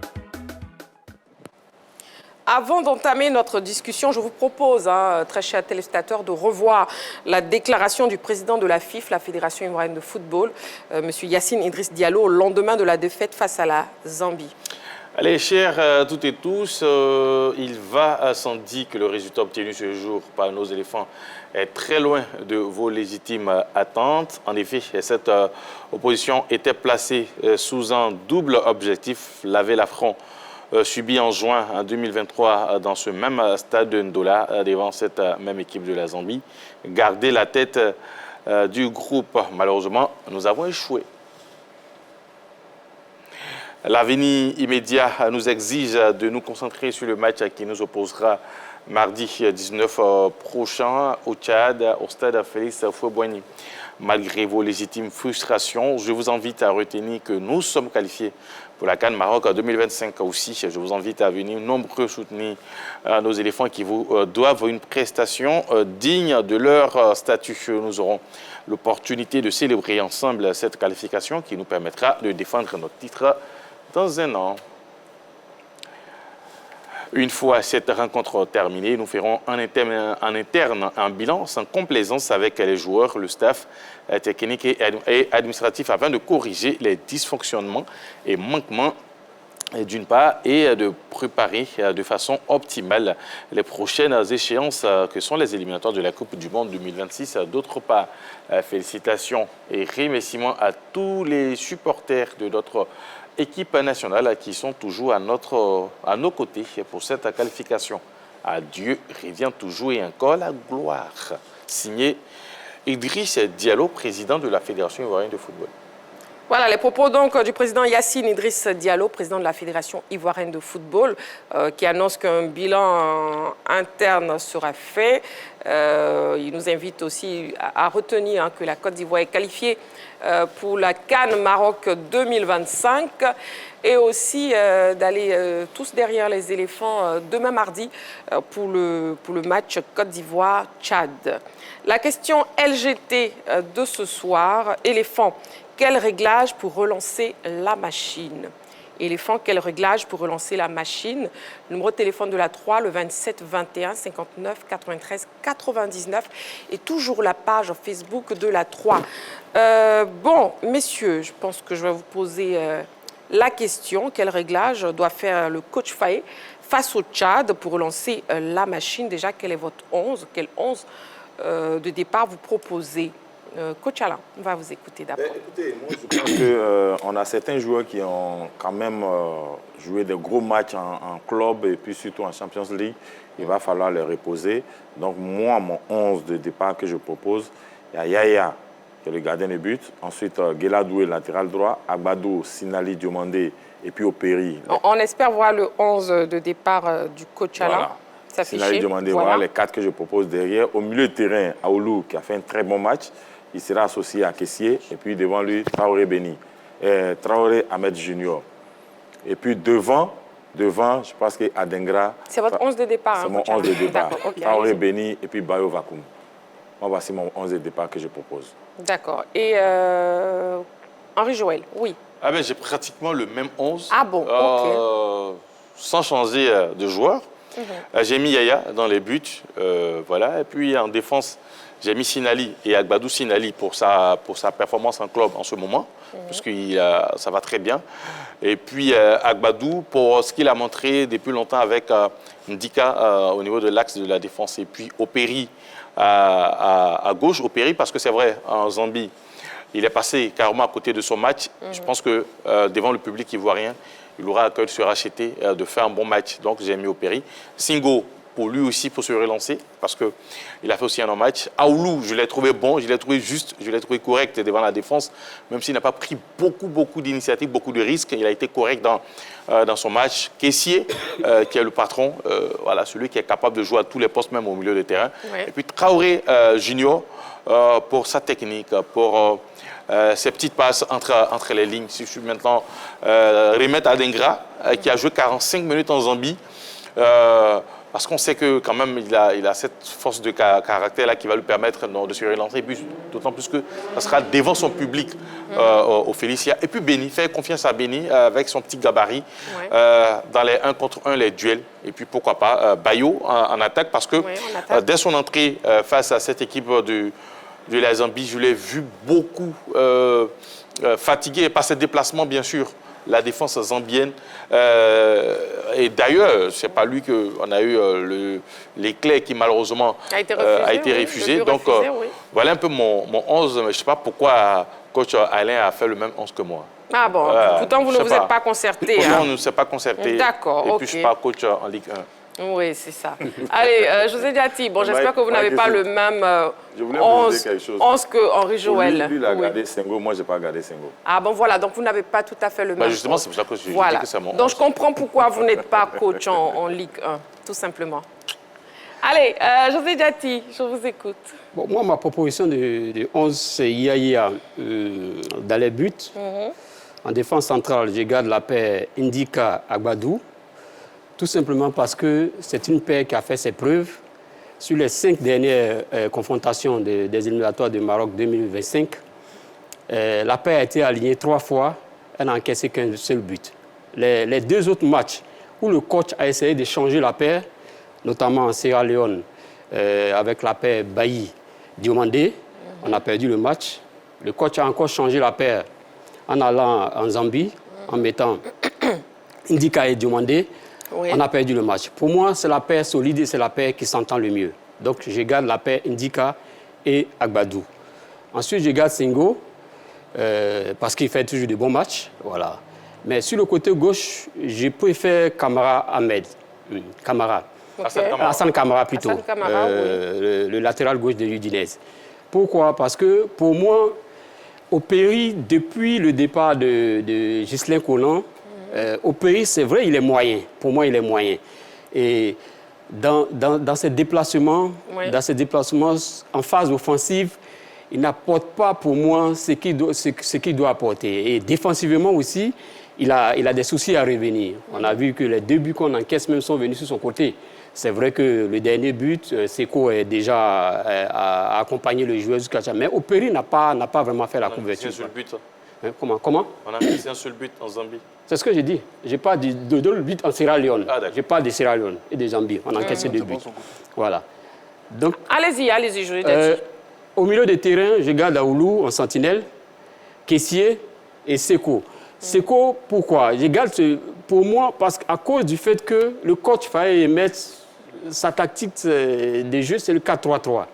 Avant d'entamer notre discussion, je vous propose, très chers téléspectateurs, de revoir la déclaration du président de la FIF, la Fédération ivoirienne de football, M. Yacine Idriss Diallo, au lendemain de la défaite face à la Zambie. Allez, chers toutes et tous, il va sans dire que le résultat obtenu ce jour par nos éléphants est très loin de vos légitimes attentes. En effet, cette opposition était placée sous un double objectif, laver l'affront subi en juin 2023 dans ce même stade de Ndola devant cette même équipe de la Zambie. Garder la tête du groupe. Malheureusement, nous avons échoué. L'avenir immédiat nous exige de nous concentrer sur le match qui nous opposera mardi 19 prochain au Tchad, au stade Félix Houphouët-Boigny. Malgré vos légitimes frustrations, je vous invite à retenir que nous sommes qualifiés pour la CAN Maroc 2025 aussi. Je vous invite à venir nombreux soutenir nos éléphants qui vous doivent une prestation digne de leur statut. Nous aurons l'opportunité de célébrer ensemble cette qualification qui nous permettra de défendre notre titre dans un an. Une fois cette rencontre terminée, nous ferons en interne un bilan sans complaisance avec les joueurs, le staff technique et administratif afin de corriger les dysfonctionnements et manquements d'une part et de préparer de façon optimale les prochaines échéances que sont les éliminatoires de la Coupe du Monde 2026. D'autre part, félicitations et remerciements à tous les supporters de notre équipe nationale qui sont toujours à nos côtés pour cette qualification. À Dieu revient toujours et encore la gloire. Signé Idriss Diallo, président de la Fédération ivoirienne de football. Voilà les propos donc du président Yacine Idriss Diallo, président de la Fédération ivoirienne de football, qui annonce qu'un bilan interne sera fait. Il nous invite aussi à retenir que la Côte d'Ivoire est qualifiée pour la CAN Maroc 2025 et aussi d'aller tous derrière les éléphants demain mardi pour le match Côte d'Ivoire-Tchad. La question LGT de ce soir, éléphant. Quel réglage pour relancer la machine? Éléphant, quel réglage pour relancer la machine? Numéro de téléphone de la 3, le 27 21 59 93 99 et toujours la page Facebook de la 3. Bon, messieurs, je pense que je vais vous poser la question. Quel réglage doit faire le coach Faye face au Tchad pour relancer la machine? Déjà, quel est votre 11? Quel 11 de départ vous proposez? Coach Alain, on va vous écouter d'abord. Écoutez, moi je pense qu'on a certains joueurs qui ont quand même joué des gros matchs en club et puis surtout en Champions League. Il va falloir les reposer. Donc moi, mon 11 de départ que je propose, il y a Yaya, qui est le gardien de but. Ensuite, Guéladoué, latéral droit. Agbadou, Sinali, Diomandé et puis Opéry. On espère voir le 11 de départ du coach Alain. Voilà. Sinali, Diomandé, voilà les 4 que je propose derrière. Au milieu de terrain, Aoulou, qui a fait un très bon match. Il sera associé à Kessier. Et puis devant lui, Traoré Béni. Traoré Ahmed Junior. Et puis devant, je pense que Adingra. C'est votre 11 de départ. C'est mon 11 de départ. Okay, Traoré Béni et puis Bayo Vakoum. Moi, voici mon 11 de départ que je propose. D'accord. Et Henri Joël, oui. Ah ben, j'ai pratiquement le même 11. Ah bon, ok. Sans changer de joueur. J'ai mis Yaya dans les buts. Voilà. Et puis en défense, j'ai mis Sinali et Agbadou Sinali pour sa performance en club en ce moment, parce que ça va très bien. Et puis Agbadou pour ce qu'il a montré depuis longtemps avec Ndika au niveau de l'axe de la défense. Et puis Opéry à gauche. Opéry parce que c'est vrai, en Zambie, il est passé carrément à côté de son match. Je pense que devant le public ivoirien, il aura à cœur de se racheter, de faire un bon match. Donc j'ai mis Opéry. Singo pour lui aussi, pour se relancer, parce qu'il a fait aussi un non-match. Aoulou, je l'ai trouvé bon, je l'ai trouvé juste, je l'ai trouvé correct devant la défense, même s'il n'a pas pris beaucoup d'initiatives, beaucoup de risques. Il a été correct dans son match. Caissier, qui est le patron, voilà, celui qui est capable de jouer à tous les postes, même au milieu de terrain. Oui. Et puis Traoré Junior, pour sa technique, pour ces petites passes entre les lignes. Si je suis maintenant remettre Adengra, qui a joué 45 minutes en Zambie, parce qu'on sait que quand même il a cette force de caractère là qui va lui permettre de se relancer, d'autant plus que ça sera devant son public au Félicia. Et puis Béni, faire confiance à Béni avec son petit gabarit dans les 1 contre 1, les duels. Et puis pourquoi pas Bayo en attaque, parce que dès son entrée face à cette équipe de la Zambie, je l'ai vu beaucoup fatigué par ses déplacements, bien sûr. La défense zambienne. Et d'ailleurs, ce n'est pas lui qu'on a eu l'éclair qui, malheureusement, a été refusé. Donc, voilà un peu mon 11. Mais je ne sais pas pourquoi coach Alain a fait le même 11 que moi. Ah bon, pourtant, vous ne vous êtes pas concerté. Pourtant, on ne s'est pas concerté. D'accord, et puis, je ne suis pas coach en Ligue 1. Oui, c'est ça. Allez, José Diati, bon, j'espère que vous n'avez pas le même 11 que Henri Joël. Lui, il a gardé Senghor, moi, je n'ai pas gardé Senghor. Ah bon, voilà, donc vous n'avez pas tout à fait le même. Justement, c'est pour ça que je dis que c'est mon 11. Donc, je comprends pourquoi vous n'êtes pas coach en Ligue 1, tout simplement. Allez, José Diati, je vous écoute. Bon, moi, ma proposition de 11, c'est Yaya dans les buts. En défense centrale, je garde la paire Indika Agbadou. Tout simplement parce que c'est une paire qui a fait ses preuves. Sur les 5 dernières confrontations des éliminatoires du Maroc 2025, la paire a été alignée 3 fois, elle n'a encaissé qu'un seul but. Les 2 autres matchs où le coach a essayé de changer la paire, notamment en Sierra Leone, avec la paire Bailly-Diomandé, on a perdu le match. Le coach a encore changé la paire en allant en Zambie, en mettant Indika et Diomandé. Oui. On a perdu le match. Pour moi, c'est la paire solide et c'est la paire qui s'entend le mieux. Donc, je garde la paire Indika et Agbadou. Ensuite, je garde Senghor parce qu'il fait toujours de bons matchs. Voilà. Mais sur le côté gauche, je préfère Kamara Ahmed. Kamara. Okay. Hassan Kamara plutôt. Hassan Kamara, oui. Le latéral gauche de l'Udinese. Pourquoi? Parce que pour moi, au Péry, depuis le départ de Ghislain Collin, au Péry, c'est vrai, il est moyen. Pour moi, il est moyen. Et dans ses déplacements, en phase offensive, il n'apporte pas pour moi ce qu'il doit apporter. Et défensivement aussi, il a des soucis à revenir. On a vu que les 2 buts qu'on encaisse même sont venus sur son côté. C'est vrai que le dernier but, Seko est déjà accompagné le joueur jusqu'à ça. Mais au Péry, n'a pas vraiment fait la couverture. C'est un seul but. Comment? On a mis un seul but en Zambie. C'est ce que j'ai dit. Je n'ai pas de but en Sierra Leone. Je parle de Sierra Leone et de Zambie. On a encaissé 2 buts. Voilà. Donc, allez-y, je l'ai dit. Au milieu des terrains, je garde Aoulou en sentinelle, Caissier et Seko. Seko, pourquoi? Je garde pour moi parce qu'à cause du fait que le coach fallait mettre sa tactique de jeu, c'est le 4-3-3. Ouais.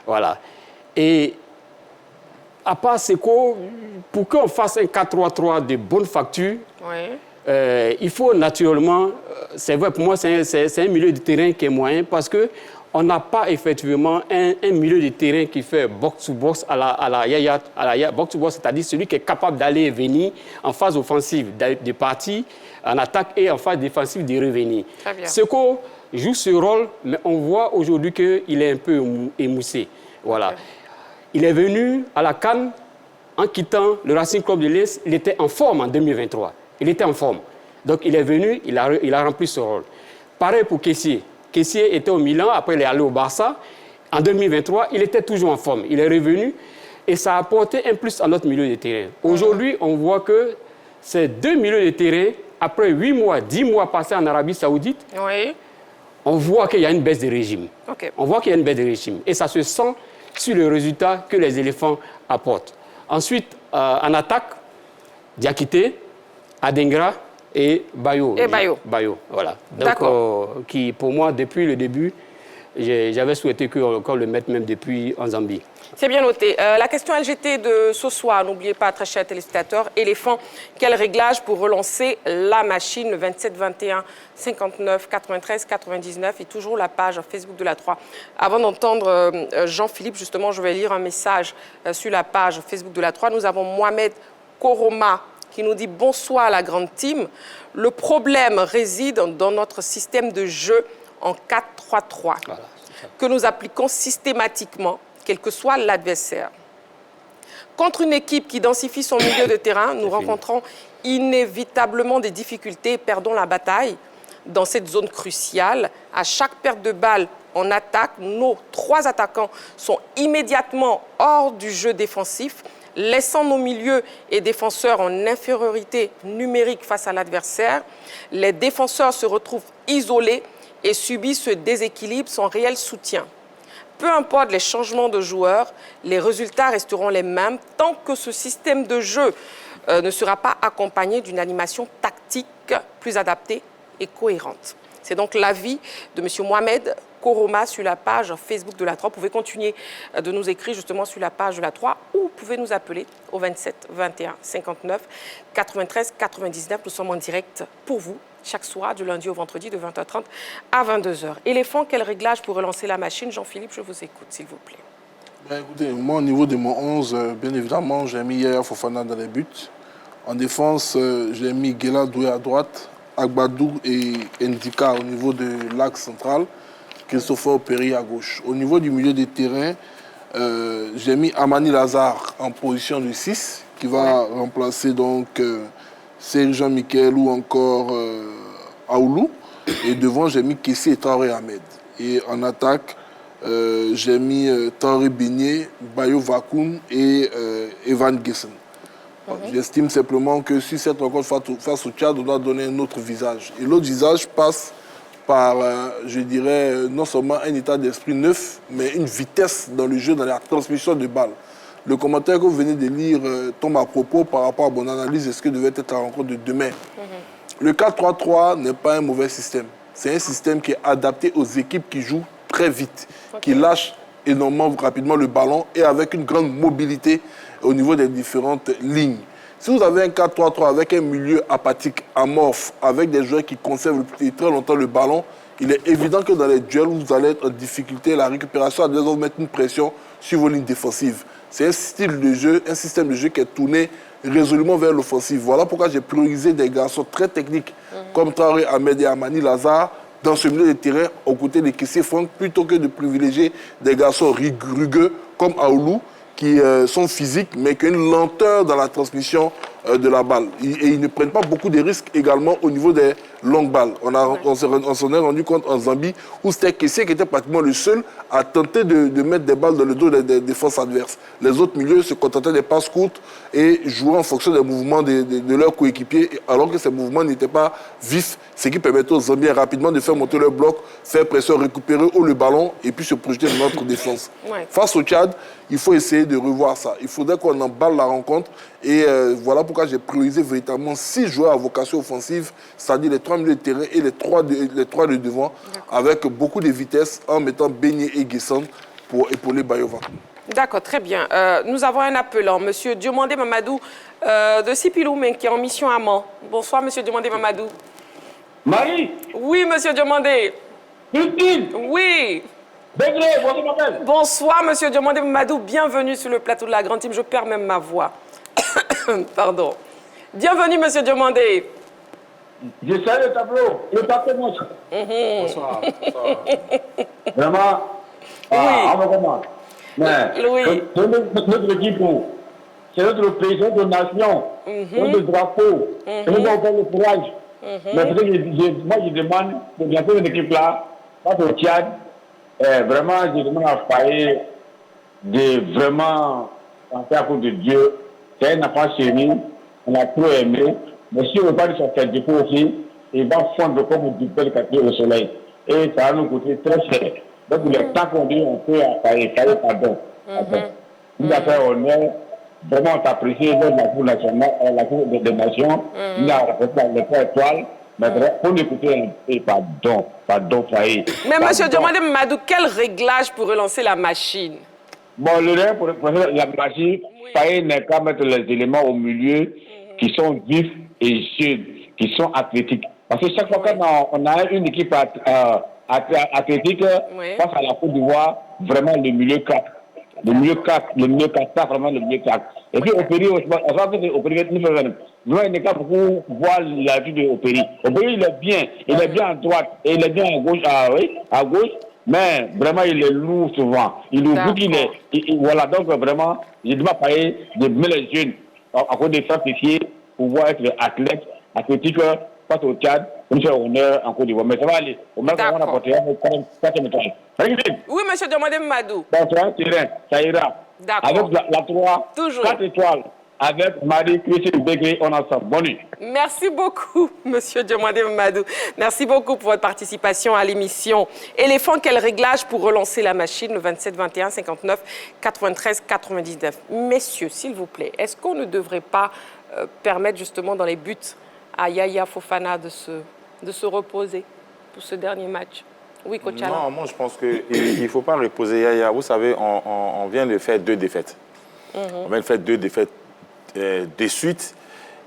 Voilà. Et à part Seko, pour qu'on fasse un 4-3-3 de bonne facture, il faut naturellement, c'est vrai pour moi, c'est un milieu de terrain qui est moyen parce qu'on n'a pas effectivement un milieu de terrain qui fait box-to-box à la box-to-box, c'est-à-dire celui qui est capable d'aller et venir en phase offensive, de partir en attaque et en phase défensive de revenir. Seko joue ce rôle, mais on voit aujourd'hui qu'il est un peu émoussé. Voilà. Okay. Il est venu à la CAN en quittant le Racing Club de l'Est. Il était en forme en 2023. Il était en forme. Donc, il est venu, il a rempli ce rôle. Pareil pour Caissier. Caissier était au Milan, après il est allé au Barça. En 2023, il était toujours en forme. Il est revenu et ça a apporté un plus à notre milieu de terrain. Aujourd'hui, on voit que ces 2 milieux de terrain, après 8 mois, 10 mois passés en Arabie Saoudite, on voit qu'il y a une baisse de régime. Okay. On voit qu'il y a une baisse de régime. Et ça se sent sur le résultat que les éléphants apportent. Ensuite, en attaque, Diakité, Adengra et Bayo. Bayo, voilà. Donc, qui, pour moi, depuis le début, j'avais souhaité qu'on le mette même depuis en Zambie. C'est bien noté. La question LGT de ce soir, n'oubliez pas, très chers téléspectateurs, éléphant, quel réglage pour relancer la machine, le 27 21 59 93 99 et toujours la page Facebook de la 3. Avant d'entendre Jean-Philippe, justement, je vais lire un message sur la page Facebook de la 3. Nous avons Mohamed Koroma qui nous dit « Bonsoir la grande team. Le problème réside dans notre système de jeu en 4-3-3 que nous appliquons systématiquement, quel que soit l'adversaire. Contre une équipe qui densifie son milieu de terrain, nous rencontrons inévitablement des difficultés et perdons la bataille dans cette zone cruciale. À chaque perte de balle en attaque, nos 3 attaquants sont immédiatement hors du jeu défensif, laissant nos milieux et défenseurs en infériorité numérique face à l'adversaire. Les défenseurs se retrouvent isolés et subissent ce déséquilibre sans réel soutien. Peu importe les changements de joueurs, les résultats resteront les mêmes tant que ce système de jeu ne sera pas accompagné d'une animation tactique plus adaptée et cohérente. C'est donc l'avis de M. Mohamed Koroma sur la page Facebook de la 3. Vous pouvez continuer de nous écrire justement sur la page de la 3 ou vous pouvez nous appeler au 27 21 59 93 99. Nous sommes en direct pour vous chaque soir, du lundi au vendredi, de 20h30 à 22h. Éléphant, quel réglage pour relancer la machine? Jean-Philippe, je vous écoute, s'il vous plaît. Ben, écoutez, moi, au niveau de mon 11, bien évidemment, j'ai mis Yaya Fofana dans les buts. En défense, j'ai mis Guela Doué à droite, Agbadou et Ndika au niveau de l'axe central, Christopher Perry à gauche. Au niveau du milieu des terrains, j'ai mis Amani Lazare en position de 6, qui va remplacer donc Serge Jean-Michel ou encore Aoulou. Et devant, j'ai mis Kessie et Traoré Ahmed. Et en attaque, j'ai mis Traoré Beignet, Bayo Vakoun et Evan Gessen. J'estime simplement que sur cette rencontre face au Tchad, on doit donner un autre visage. Et l'autre visage passe par, je dirais, non seulement un état d'esprit neuf, mais une vitesse dans le jeu, dans la transmission de balles. Le commentaire que vous venez de lire tombe à propos par rapport à mon analyse de ce que devait être la rencontre de demain. Le 4-3-3 n'est pas un mauvais système. C'est un système qui est adapté aux équipes qui jouent très vite, qui lâchent énormément rapidement le ballon et avec une grande mobilité au niveau des différentes lignes. Si vous avez un 4-3-3 avec un milieu apathique, amorphe, avec des joueurs qui conservent très longtemps le ballon, il est évident que dans les duels, vous allez être en difficulté. La récupération a besoin de mettre une pression sur vos lignes défensives. C'est un style de jeu, un système de jeu qui est tourné résolument vers l'offensive. Voilà pourquoi j'ai priorisé des garçons très techniques comme Traoré Ahmed et Amani Lazare dans ce milieu de terrain aux côtés de Kessie Franck plutôt que de privilégier des garçons rugueux comme Aoulou qui sont physiques mais qui ont une lenteur dans la transmission de la balle. Et ils ne prennent pas beaucoup de risques également au niveau des longues balles. On s'en est rendu compte en Zambie où c'était Kessie qui était pratiquement le seul à tenter de mettre des balles dans le dos des défenses adverses. Les autres milieux se contentaient des passes courtes et jouaient en fonction des mouvements de leurs coéquipiers alors que ces mouvements n'étaient pas vifs, ce qui permettait aux Zambiens rapidement de faire monter leur bloc, faire pression, récupérer haut le ballon et puis se projeter dans notre défense. Face au Tchad, il faut essayer de revoir ça. Il faudrait qu'on emballe la rencontre et voilà pourquoi j'ai priorisé véritablement 6 joueurs à vocation offensive, c'est-à-dire les 3 milieux de terrain et les 3 de devant, avec beaucoup de vitesse en mettant Beignet et Guessant pour épauler Bayova. D'accord, très bien. Nous avons un appelant, M. Diomandé Mamadou de Sipiloumé, qui est en mission à Mans. Bonsoir, M. Diomandé Mamadou. Marie? Oui, M. Diomandé. Christine? Oui. Bégré, bonjour, madame. Bonsoir, M. Diomandé Mamadou. Bienvenue sur le plateau de la Grande Team. Je perds même ma voix. Pardon. Bienvenue, M. Diomandé. Je salue le tableau. Le tableau montre. Bonsoir. Vraiment, on me commande. Mais notre équipe, c'est notre pays, c'est notre nation, c'est notre drapeau, c'est notre courage. Mais moi, je demande de bientôt une équipe là, face au Tchad, vraiment, je demande à Faye de vraiment penser à cause de Dieu. C'est un enfant chéri, on a trop aimé. Mais si on ne veut pas de son défaut aussi, il va fondre comme du bel quartier au soleil. Et ça va nous coûter très cher. Donc, le temps qu'on dit, on peut Faye, pardon. Nous avons fait honneur. Vraiment, on t'apprécie la Cour nationale, la Cour des Nations. Nous avons fait les 3 étoiles. Maintenant, pour l'écouter, pardon, Faye. Mais monsieur Diomandé Mamadou, quel réglage pour relancer la machine? Bon, le lien pour relancer la machine, Faye n'est qu'à mettre les éléments au milieu qui sont vifs et jeunes, qui sont athlétiques. Parce que chaque fois qu'on a une équipe athlétique, face à la Côte d'Ivoire, vraiment le milieu 4. Le milieu 4, ça, vraiment le milieu 4. Et puis, Opéry, on va faire Opéry, nous, il n'est pas beaucoup voir la vie de Opéry. Opéry, il est bien à droite, et il est bien à gauche, mais vraiment, il est lourd souvent. Il oublie qu'il est. Voilà, donc vraiment, je ne dois pas de mettre les jeunes à cause des sacrifiés pour pouvoir être athlète, athlétique, face au Tchad, comme ça, honneur en Côte d'Ivoire. Mais ça va aller. Au moins, on a porté Oui, monsieur Diomandé Mamadou. Ça ira. Avec la 3, 4 étoiles. Avec Marie-Christine Bégré, on ensemble. Bonne nuit. Merci beaucoup, monsieur Diomandé Mamadou. Merci beaucoup pour votre participation à l'émission. Éléphant, quel réglage pour relancer la machine, le 27 21 59 93 99. Messieurs, s'il vous plaît, est-ce qu'on ne devrait pas permettre justement dans les buts à Yaya Fofana de se reposer pour ce dernier match? Oui, coach Alain. Non, moi je pense qu'il ne faut pas reposer Yaya. Vous savez, on vient de faire 2 défaites. On vient de faire 2 défaites de suite.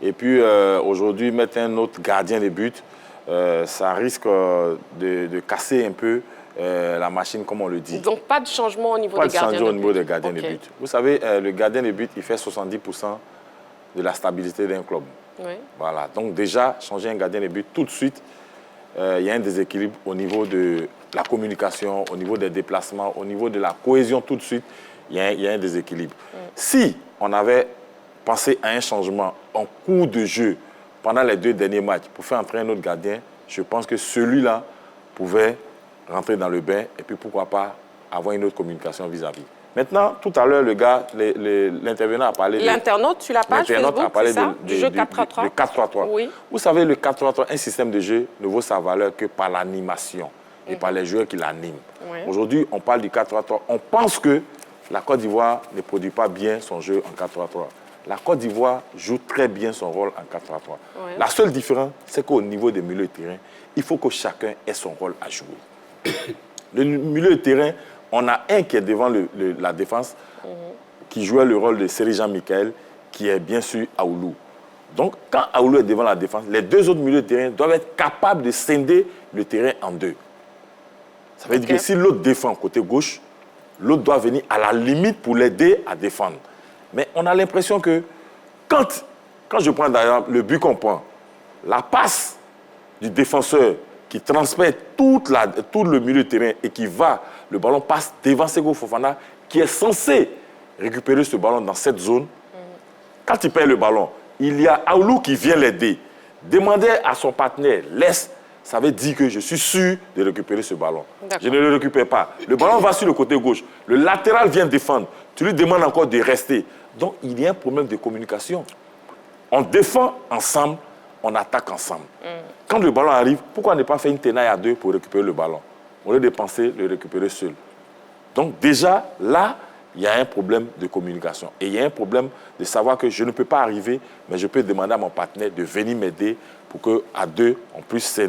Et puis aujourd'hui, mettre un autre gardien de but, ça risque de casser un peu la machine, comme on le dit. Donc pas de changement au niveau des gardiens de but. Pas de changement au niveau des gardiens de but. Vous savez, le gardien de but, il fait 70% de la stabilité d'un club. Oui. Voilà. Donc déjà, changer un gardien de but tout de suite, il y a un déséquilibre au niveau de la communication, au niveau des déplacements, au niveau de la cohésion tout de suite, il y a un déséquilibre. Si on avait pensé à un changement en cours de jeu pendant les 2 derniers matchs pour faire entrer un autre gardien, je pense que celui-là pouvait rentrer dans le bain et puis pourquoi pas avoir une autre communication vis-à-vis. Maintenant, tout à l'heure, le gars, l'intervenant a parlé... L'internaute sur la page Facebook, a parlé du jeu 4-3-3. Le 4-3-3. Oui. Vous savez, le 4-3-3, un système de jeu ne vaut sa valeur que par l'animation et par les joueurs qui l'animent. Oui. Aujourd'hui, on parle du 4-3-3. On pense que la Côte d'Ivoire ne produit pas bien son jeu en 4-3-3. La Côte d'Ivoire joue très bien son rôle en 4-3-3. Oui. La seule différence, c'est qu'au niveau des milieux de terrain, il faut que chacun ait son rôle à jouer. Le milieu de terrain, on a un qui est devant la défense, qui jouait le rôle de Seri Jean-Michel, qui est bien sûr Aoulou. Donc, quand Aoulou est devant la défense, les 2 autres milieux de terrain doivent être capables de scinder le terrain en 2. Ça veut dire que si l'autre défend côté gauche, l'autre doit venir à la limite pour l'aider à défendre. Mais on a l'impression que quand je prends d'ailleurs le but qu'on prend, la passe du défenseur qui transmet tout le milieu de terrain et qui va, le ballon passe devant Sego Fofana, qui est censé récupérer ce ballon dans cette zone. Quand il perd le ballon, il y a Aoulou qui vient l'aider. Demander à son partenaire, laisse, ça veut dire que je suis sûr de récupérer ce ballon. Je ne le récupère pas. Le ballon va sur le côté gauche. Le latéral vient défendre. Tu lui demandes encore de rester. Donc, il y a un problème de communication. On défend ensemble, on attaque ensemble. Quand le ballon arrive, pourquoi ne pas faire une tenaille à 2 pour récupérer le ballon, au lieu de penser le récupérer seul? Donc déjà, là, il y a un problème de communication. Et il y a un problème de savoir que je ne peux pas arriver, mais je peux demander à mon partenaire de venir m'aider pour qu'à 2, on puisse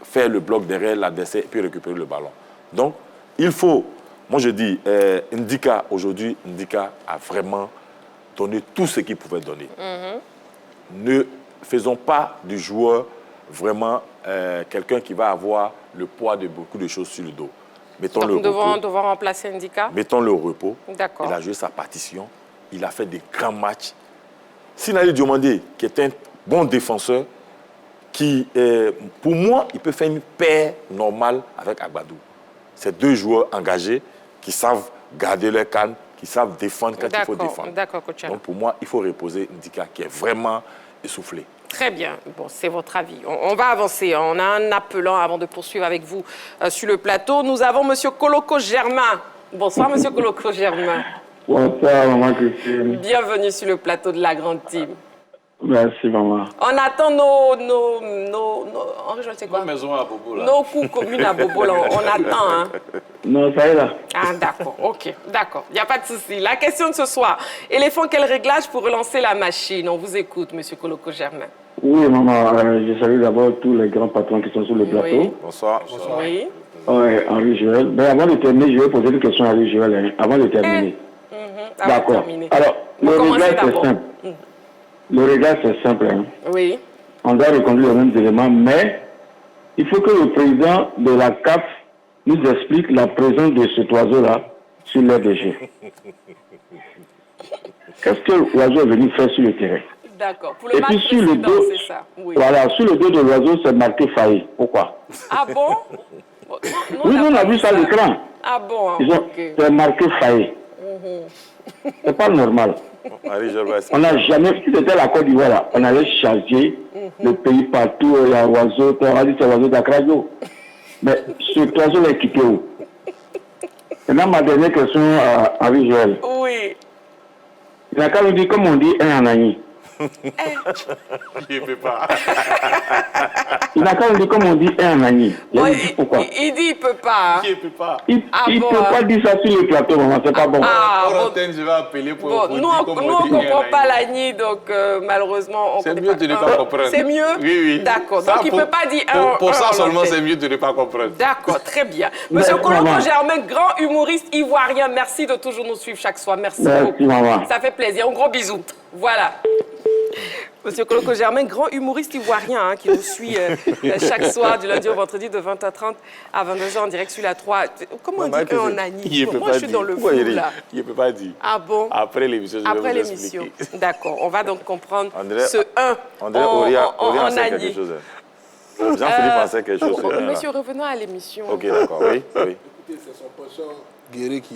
faire le bloc derrière l'adversaire et puis récupérer le ballon. Donc, il faut, moi je dis, Ndika, aujourd'hui, Ndika a vraiment donné tout ce qu'il pouvait donner. Ne faisons pas du joueur vraiment quelqu'un qui va avoir le poids de beaucoup de choses sur le dos. Mettons-le au repos. Nous devons remplacer Ndika. Mettons-le au repos. D'accord. Il a joué sa partition. Il a fait des grands matchs. Sinali Diomandé, qui est un bon défenseur, qui, pour moi, il peut faire une paire normale avec Agbadou. C'est 2 joueurs engagés qui savent garder leur calme, qui savent défendre quand il faut défendre. D'accord, coach. Donc pour moi, il faut reposer Ndika, qui est vraiment essoufflé. Très bien. Bon, c'est votre avis. On va avancer. On a un appelant avant de poursuivre avec vous sur le plateau. Nous avons M. Koloko Germain. Bonsoir, M. Koloko Germain. Bonsoir, maman Christine. Bienvenue sur le plateau de la Grande Team. Merci, maman. On attend nos en région, c'est quoi? Maison à Bobo, là. Nos cours communes à Bobo, là, on attend. Hein. Non, ça y est là. Ah, d'accord, ok, d'accord. Il n'y a pas de souci. La question de ce soir, éléphant, quel réglage pour relancer la machine? On vous écoute, monsieur Koloko Germain. Oui, maman, je salue d'abord tous les grands patrons qui sont sur le plateau. Oui. Bonsoir. Oui. Oui, Henri Joël. Ben, avant de terminer, je vais poser une question à Henri Joël, hein, avant de terminer. D'accord. Alors, le réglage, c'est simple. Le réglage, c'est simple. Hein. Oui. On doit reconduire les mêmes éléments, mais il faut que le président de la CAF nous explique la présence de cet oiseau-là sur l'aire de jeu. Qu'est-ce que l'oiseau est venu faire sur le terrain? D'accord. Pour le Et match puis sur le précédent, dos, c'est ça. Oui. voilà, sur le dos de l'oiseau, c'est marqué failli. Pourquoi? Ah bon? Oui, nous, on a vu ça à l'écran. Ah bon? Okay. C'est marqué failli. C'est pas normal. On n'a jamais, si c'était la Côte d'Ivoire, là, on allait charger le pays partout, l'oiseau, on a dit c'est l'oiseau d'Akradio. Mais ce oiseau est équipé où? Maintenant, ma dernière question à Henri Joël. Oui. Il a qu'à nous dire, comme on dit, un anani. Je ne peux pas. Il n'a qu'à nous dire, comme on dit, un anani. Pourquoi? Il dit, il ne peut pas. Je ne peux pas. Il ne peut pas dire ça sur le plateau, maman, c'est pas bon. Je vais appeler pour bon, nous, on ne comprend pas l'agni, donc malheureusement, on c'est mieux de ne pas comprendre. C'est mieux? Oui, oui. D'accord. Donc, il ne peut pas dire pour ça seulement, c'est mieux de ne pas comprendre. D'accord, très bien. Monsieur Koloko Germain, grand humoriste ivoirien, merci de toujours nous suivre chaque soir. Merci beaucoup. Maman. Ça fait plaisir. Un gros bisou. Voilà. Monsieur Koloko Germain, grand humoriste ivoirien hein, qui nous suit chaque soir du lundi au vendredi de 20h30 à 22h en direct sur la 3. Comment on dit en Annie? Moi, je suis dans le flou là. Il ne peut pas dire. Ah bon? Après l'émission, je vais vous expliquer. D'accord. On va donc comprendre ce 1 en Annie. Jean-Philippe pensait quelque chose. Monsieur, revenons à l'émission. Ok, d'accord. Oui. C'est son poisson guéri qui...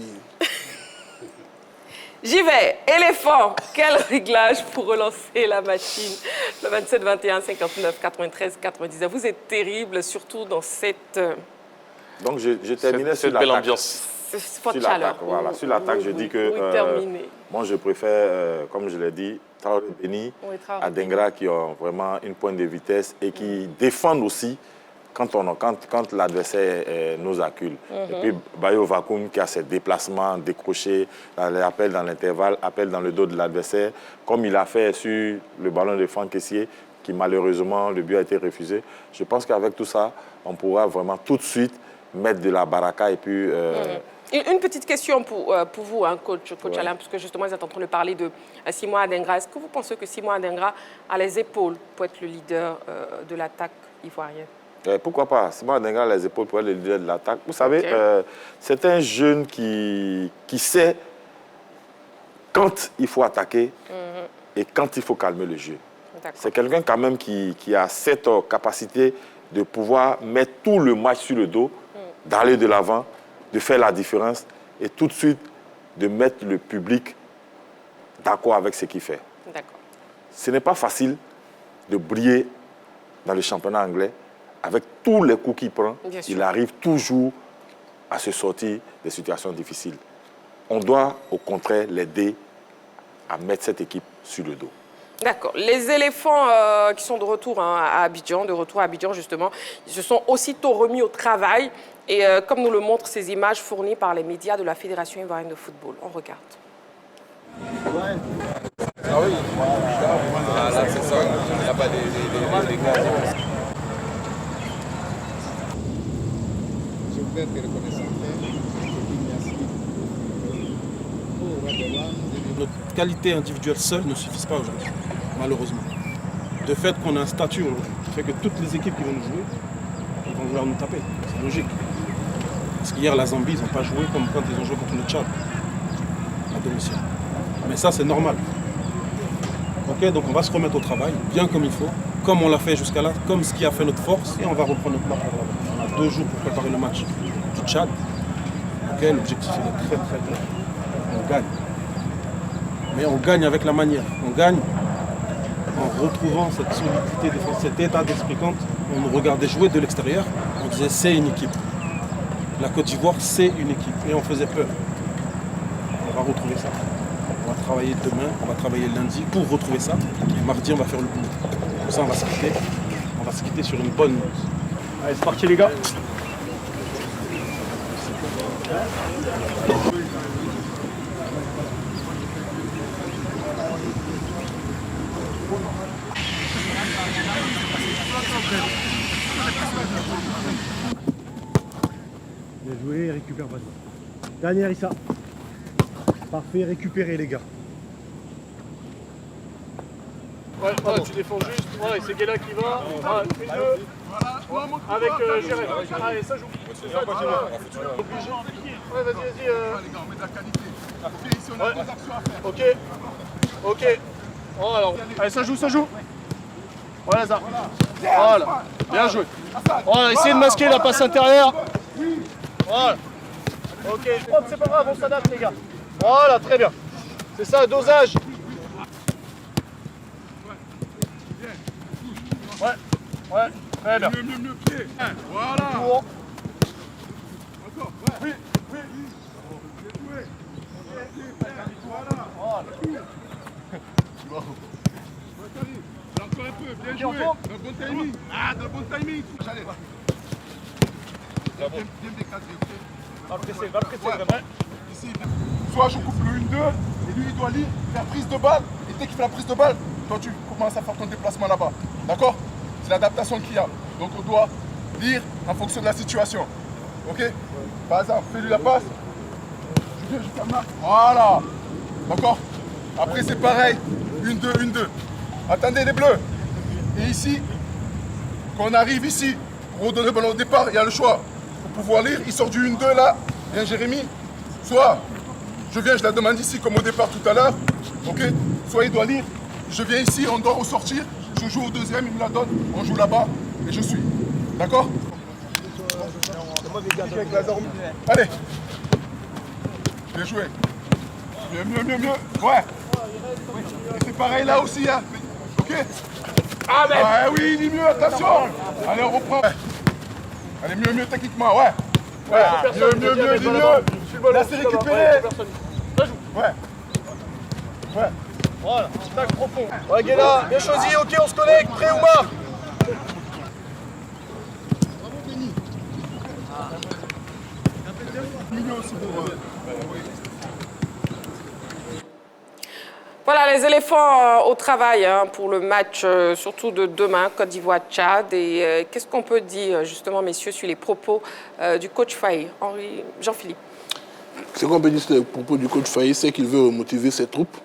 J'y vais. Éléphant, quel réglage pour relancer la machine? Le 27, 21, 59, 93, 99. Vous êtes terrible, surtout dans cette... Donc, je terminais sur belle l'attaque. ambiance. Sur l'attaque, voilà. Sur l'attaque, je dis que... moi, je préfère, comme je l'ai dit, Traoré Béni, Adengra, qui ont vraiment une pointe de vitesse et qui défendent aussi quand l'adversaire nous accule. Et puis Bayo Vakoun qui a ses déplacements, décrochés, appel dans l'intervalle, appel dans le dos de l'adversaire, comme il a fait sur le ballon de Franck Kessié, qui malheureusement, le but a été refusé. Je pense qu'avec tout ça, on pourra vraiment tout de suite mettre de la baraka et puis... Une petite question pour vous, hein, coach Alain, parce que justement, vous êtes en train de parler de Simon Adengra. Est-ce que vous pensez que Simon Adengra a les épaules pour être le leader de l'attaque ivoirienne? Pourquoi pas? Simon Adengra a les épaules pour être le leader de l'attaque. Vous savez, c'est un jeune qui sait quand il faut attaquer et quand il faut calmer le jeu. C'est quelqu'un quand même qui a cette capacité de pouvoir mettre tout le match sur le dos, d'aller de l'avant, de faire la différence et tout de suite de mettre le public d'accord avec ce qu'il fait. Ce n'est pas facile de briller dans le championnat anglais. Avec tous les coups qu'il prend, il arrive toujours à se sortir des situations difficiles. On doit, au contraire, l'aider à mettre cette équipe sur le dos. D'accord. Les éléphants qui sont de retour à Abidjan, justement, ils se sont aussitôt remis au travail. Et comme nous le montrent ces images fournies par les médias de la Fédération ivoirienne de football. On regarde. Ah oui, là c'est ça, il n'y a pas des gars. Je voudrais être reconnaissant. Notre qualité individuelle seule ne suffit pas aujourd'hui, malheureusement. De fait qu'on a un statut aujourd'hui, qui fait que toutes les équipes qui vont nous jouer, ils vont vouloir nous taper. C'est logique. Parce qu'hier, la Zambie, ils n'ont pas joué comme quand ils ont joué contre le Tchad, à domicile. Mais ça, c'est normal. Ok, donc on va se remettre au travail, bien comme il faut, comme on l'a fait jusqu'à là, comme ce qui a fait notre force, et on va reprendre notre match. On a 2 jours pour préparer le match du Tchad. Ok, l'objectif est très très clair. On gagne. Mais on gagne avec la manière. On gagne en retrouvant cette solidité défensive, cet état d'esprit. Quand on nous regardait jouer de l'extérieur, on disait c'est une équipe. La Côte d'Ivoire, c'est une équipe. Et on faisait peur. On va retrouver ça. On va travailler demain, on va travailler lundi pour retrouver ça. Et mardi, on va faire le boulot. Comme ça, on va se quitter. On va se quitter sur une bonne note. Allez, c'est parti les gars. Bien joué, récupère pas. Dernière Issa. Parfait, récupérez les gars. Ouais, tu défends juste. Ouais, c'est Guéla qui va. Ouais, une, deux. Avec Jérém. Allez, ça joue. Ouais, vas-y. Ok. Oh, alors. Allez, ça joue. Voilà ça. Voilà. Bien joué. Voilà, essayez de masquer la passe intérieure. Voilà. Ok, c'est pas grave, on s'adapte les gars. Voilà, très bien. C'est ça, dosage. Ouais, très bien. Mieux, pied. Voilà. Encore, ouais. Oui. Voilà. Encore un peu, bien joué. Dans le bon timing. Dans le bon timing. Allez. Bien décadré, ok. Va presser, vraiment. Ici, soit je coupe le 1-2, et lui il doit lire, faire prise de balle, et dès qu'il fait la prise de balle, toi tu commences à faire ton déplacement là-bas. D'accord? C'est l'adaptation qu'il y a. Donc on doit lire en fonction de la situation. Ok? Par exemple, fais-lui la passe. Je ferme là. Voilà. D'accord? Après c'est pareil. 1-2. Attendez les bleus. Et ici, quand on arrive ici, pour redonner le ballon au départ, il y a le choix. Pour pouvoir lire, il sort du 1-2 là. Bien Jérémy. Soit je la demande ici comme au départ tout à l'heure. Ok? Soit il doit lire. Je viens ici, on doit ressortir. Je joue au deuxième, il me la donne. On joue là-bas et je suis. D'accord? Allez. Bien joué. Mieux. Ouais. Et c'est pareil là aussi, hein. Ok? Ah mais... Ouais, oui, il dit mieux, attention. Allez, on reprend. Allez, mieux techniquement, ouais. Mieux, dis mieux. Là, c'est récupéré. Ouais. Voilà, tac profond. Ouais, Guéla, bien choisi, ok, on se connecte. Prêt ou pas? Voilà les éléphants au travail pour le match, surtout de demain, Côte d'Ivoire-Tchad. Et qu'est-ce qu'on peut dire justement, messieurs, sur les propos du coach Faye, Jean-Philippe? Ce qu'on peut dire sur les propos du coach Faye, c'est qu'il veut motiver ses troupes.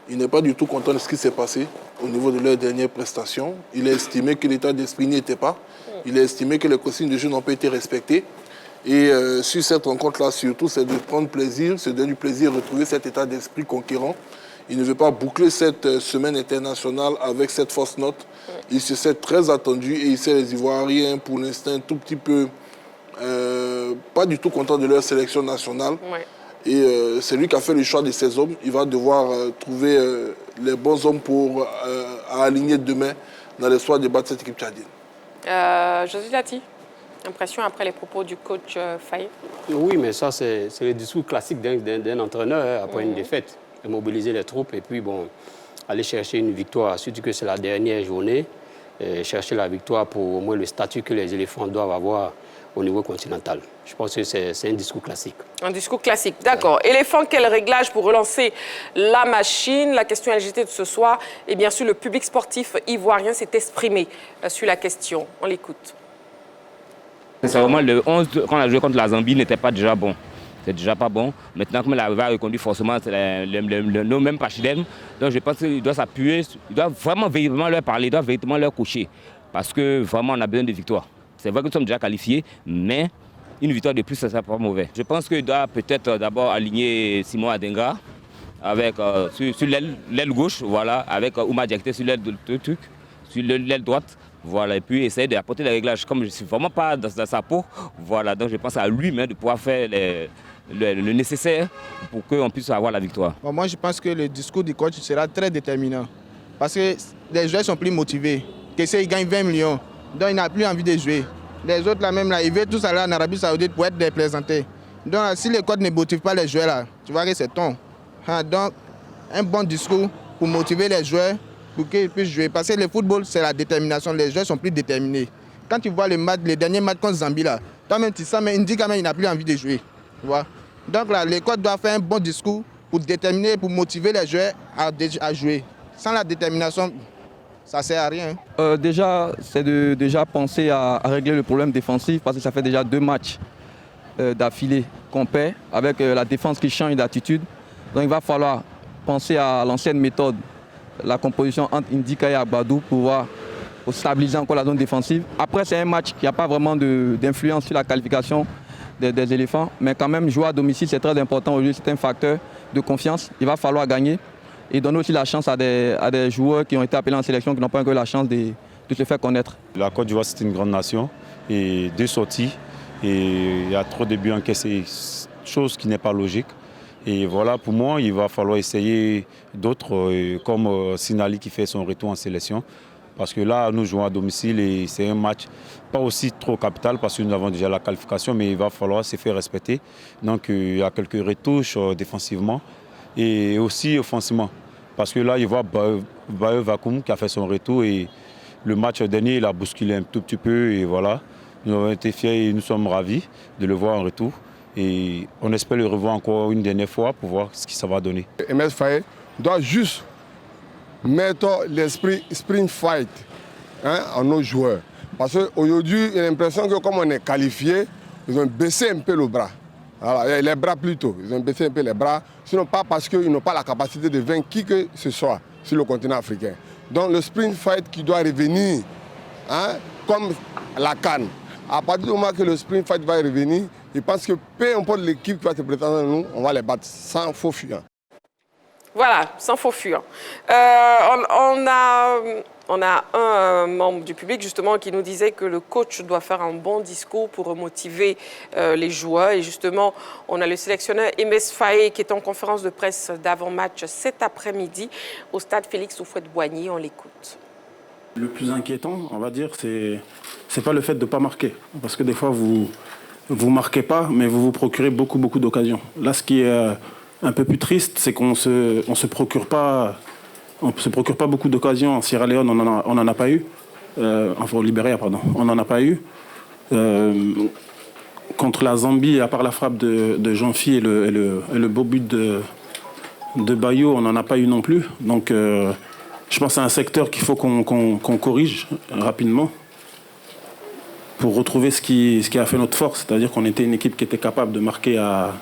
Il n'est pas du tout content de ce qui s'est passé au niveau de leurs dernières prestations. Il a estimé que l'état d'esprit n'y était pas. Il a estimé que les consignes de jeu n'ont pas été respectées. Et sur cette rencontre-là, surtout, c'est de prendre plaisir, c'est de donner du plaisir de retrouver cet état d'esprit conquérant. Il ne veut pas boucler cette semaine internationale avec cette fausse note. Il se sait très attendu et il sait les Ivoiriens, pour l'instant, un tout petit peu pas du tout contents de leur sélection nationale. Ouais. Et c'est lui qui a fait le choix de ses hommes. Il va devoir trouver les bons hommes pour aligner demain dans l'espoir de battre cette équipe tchadienne. Josué Lati, impression après les propos du coach Faye? Oui, mais ça, c'est le discours classique d'un entraîneur après une défaite. Mobiliser les troupes et puis bon, aller chercher une victoire, surtout que c'est la dernière journée, chercher la victoire pour au moins le statut que les éléphants doivent avoir au niveau continental. Je pense que c'est un discours classique. Un discours classique, d'accord. Ouais. Éléphant, quel réglage pour relancer la machine? La question LGT de ce soir, et bien sûr le public sportif ivoirien s'est exprimé sur la question. On l'écoute. C'est vraiment le 11 quand on a joué contre la Zambie n'était pas déjà bon. C'est déjà pas bon. Maintenant, comme la VAR reconduit forcément nos mêmes pachidèmes, donc je pense qu'il doit s'appuyer, il doit vraiment véritablement leur parler, il doit véritablement leur coacher. Parce que vraiment, on a besoin de victoires. C'est vrai que nous sommes déjà qualifiés, mais une victoire de plus, ça ne sera pas mauvais. Je pense qu'il doit peut-être d'abord aligner Simon Adenga avec, sur l'aile gauche, voilà, avec Ouma Diakité sur l'aile droite. Voilà, et puis essayer d'apporter les réglages. Comme je ne suis vraiment pas dans sa peau, voilà, donc je pense à lui-même de pouvoir faire le nécessaire pour qu'on puisse avoir la victoire. Bon, moi, je pense que le discours du coach sera très déterminant. Parce que les joueurs sont plus motivés. Kessé, il gagne 20 millions, donc il n'a plus envie de jouer. Les autres, là même, là, ils veulent tous aller en Arabie Saoudite pour être représentés. Donc, si le coach ne motive pas les joueurs, là, tu vois que c'est ton. Donc, un bon discours pour motiver les joueurs, pour qu'ils puissent jouer. Parce que le football, c'est la détermination. Les joueurs sont plus déterminés. Quand tu vois les derniers matchs contre Zambie, là, toi-même, tu sens, mais il n'a plus envie de jouer. Tu vois? Donc là, l'école doit faire un bon discours pour déterminer, pour motiver les joueurs à jouer. Sans la détermination, ça ne sert à rien. Déjà, c'est de déjà penser à régler le problème défensif parce que ça fait déjà 2 matchs d'affilée qu'on perd avec la défense qui change d'attitude. Donc il va falloir penser à l'ancienne méthode, la composition entre Indika et Agbadou pour stabiliser encore la zone défensive. Après, c'est un match qui n'a pas vraiment d'influence sur la qualification des éléphants, mais quand même jouer à domicile, c'est très important aujourd'hui, c'est un facteur de confiance. Il va falloir gagner et donner aussi la chance à des joueurs qui ont été appelés en sélection, qui n'ont pas encore eu la chance de se faire connaître. La Côte d'Ivoire, c'est une grande nation et 2 sorties. Et il y a trop de buts encaissés, chose qui n'est pas logique. Et voilà, pour moi, il va falloir essayer d'autres, comme Sinali qui fait son retour en sélection. Parce que là, nous jouons à domicile et c'est un match pas aussi trop capital parce que nous avons déjà la qualification, mais il va falloir se faire respecter. Donc il y a quelques retouches défensivement et aussi offensivement. Parce que là, il voit Baye Vakoum qui a fait son retour et le match dernier, il a bousculé un tout petit peu et voilà. Nous avons été fiers et nous sommes ravis de le voir en retour. Et on espère le revoir encore une dernière fois pour voir ce que ça va donner. MS Faye doit juste mettre l'esprit sprint fight en nos joueurs. Parce qu'aujourd'hui, il y a l'impression que comme on est qualifié, ils ont baissé un peu le bras. Voilà, les bras plutôt. Ils ont baissé un peu les bras. Sinon pas parce qu'ils n'ont pas la capacité de vaincre qui que ce soit sur le continent africain. Donc le sprint fight qui doit revenir, comme la CAN. À partir du moment que le sprint fight va revenir, je pense que peu importe l'équipe qui va se présenter à nous, on va les battre sans faux fuyant. Voilà, sans faux fuyant. On a un membre du public justement qui nous disait que le coach doit faire un bon discours pour motiver les joueurs. Et justement, on a le sélectionneur MS Faye qui est en conférence de presse d'avant-match cet après-midi au stade Félix Houphouët-Boigny. On l'écoute. Le plus inquiétant, on va dire, c'est pas le fait de ne pas marquer. Parce que des fois, vous marquez pas, mais vous vous procurez beaucoup d'occasions. Là, ce qui est un peu plus triste, c'est qu'on se procure pas beaucoup d'occasions. En Sierra Leone, on n'en a pas eu. Enfin, au Libéria, pardon. On n'en a pas eu. Contre la Zambie, à part la frappe de Jean-Phi et le beau but de Bayo, on n'en a pas eu non plus. Donc, je pense que c'est un secteur qu'il faut qu'on corrige rapidement pour retrouver ce qui a fait notre force. C'est-à-dire qu'on était une équipe qui était capable de marquer à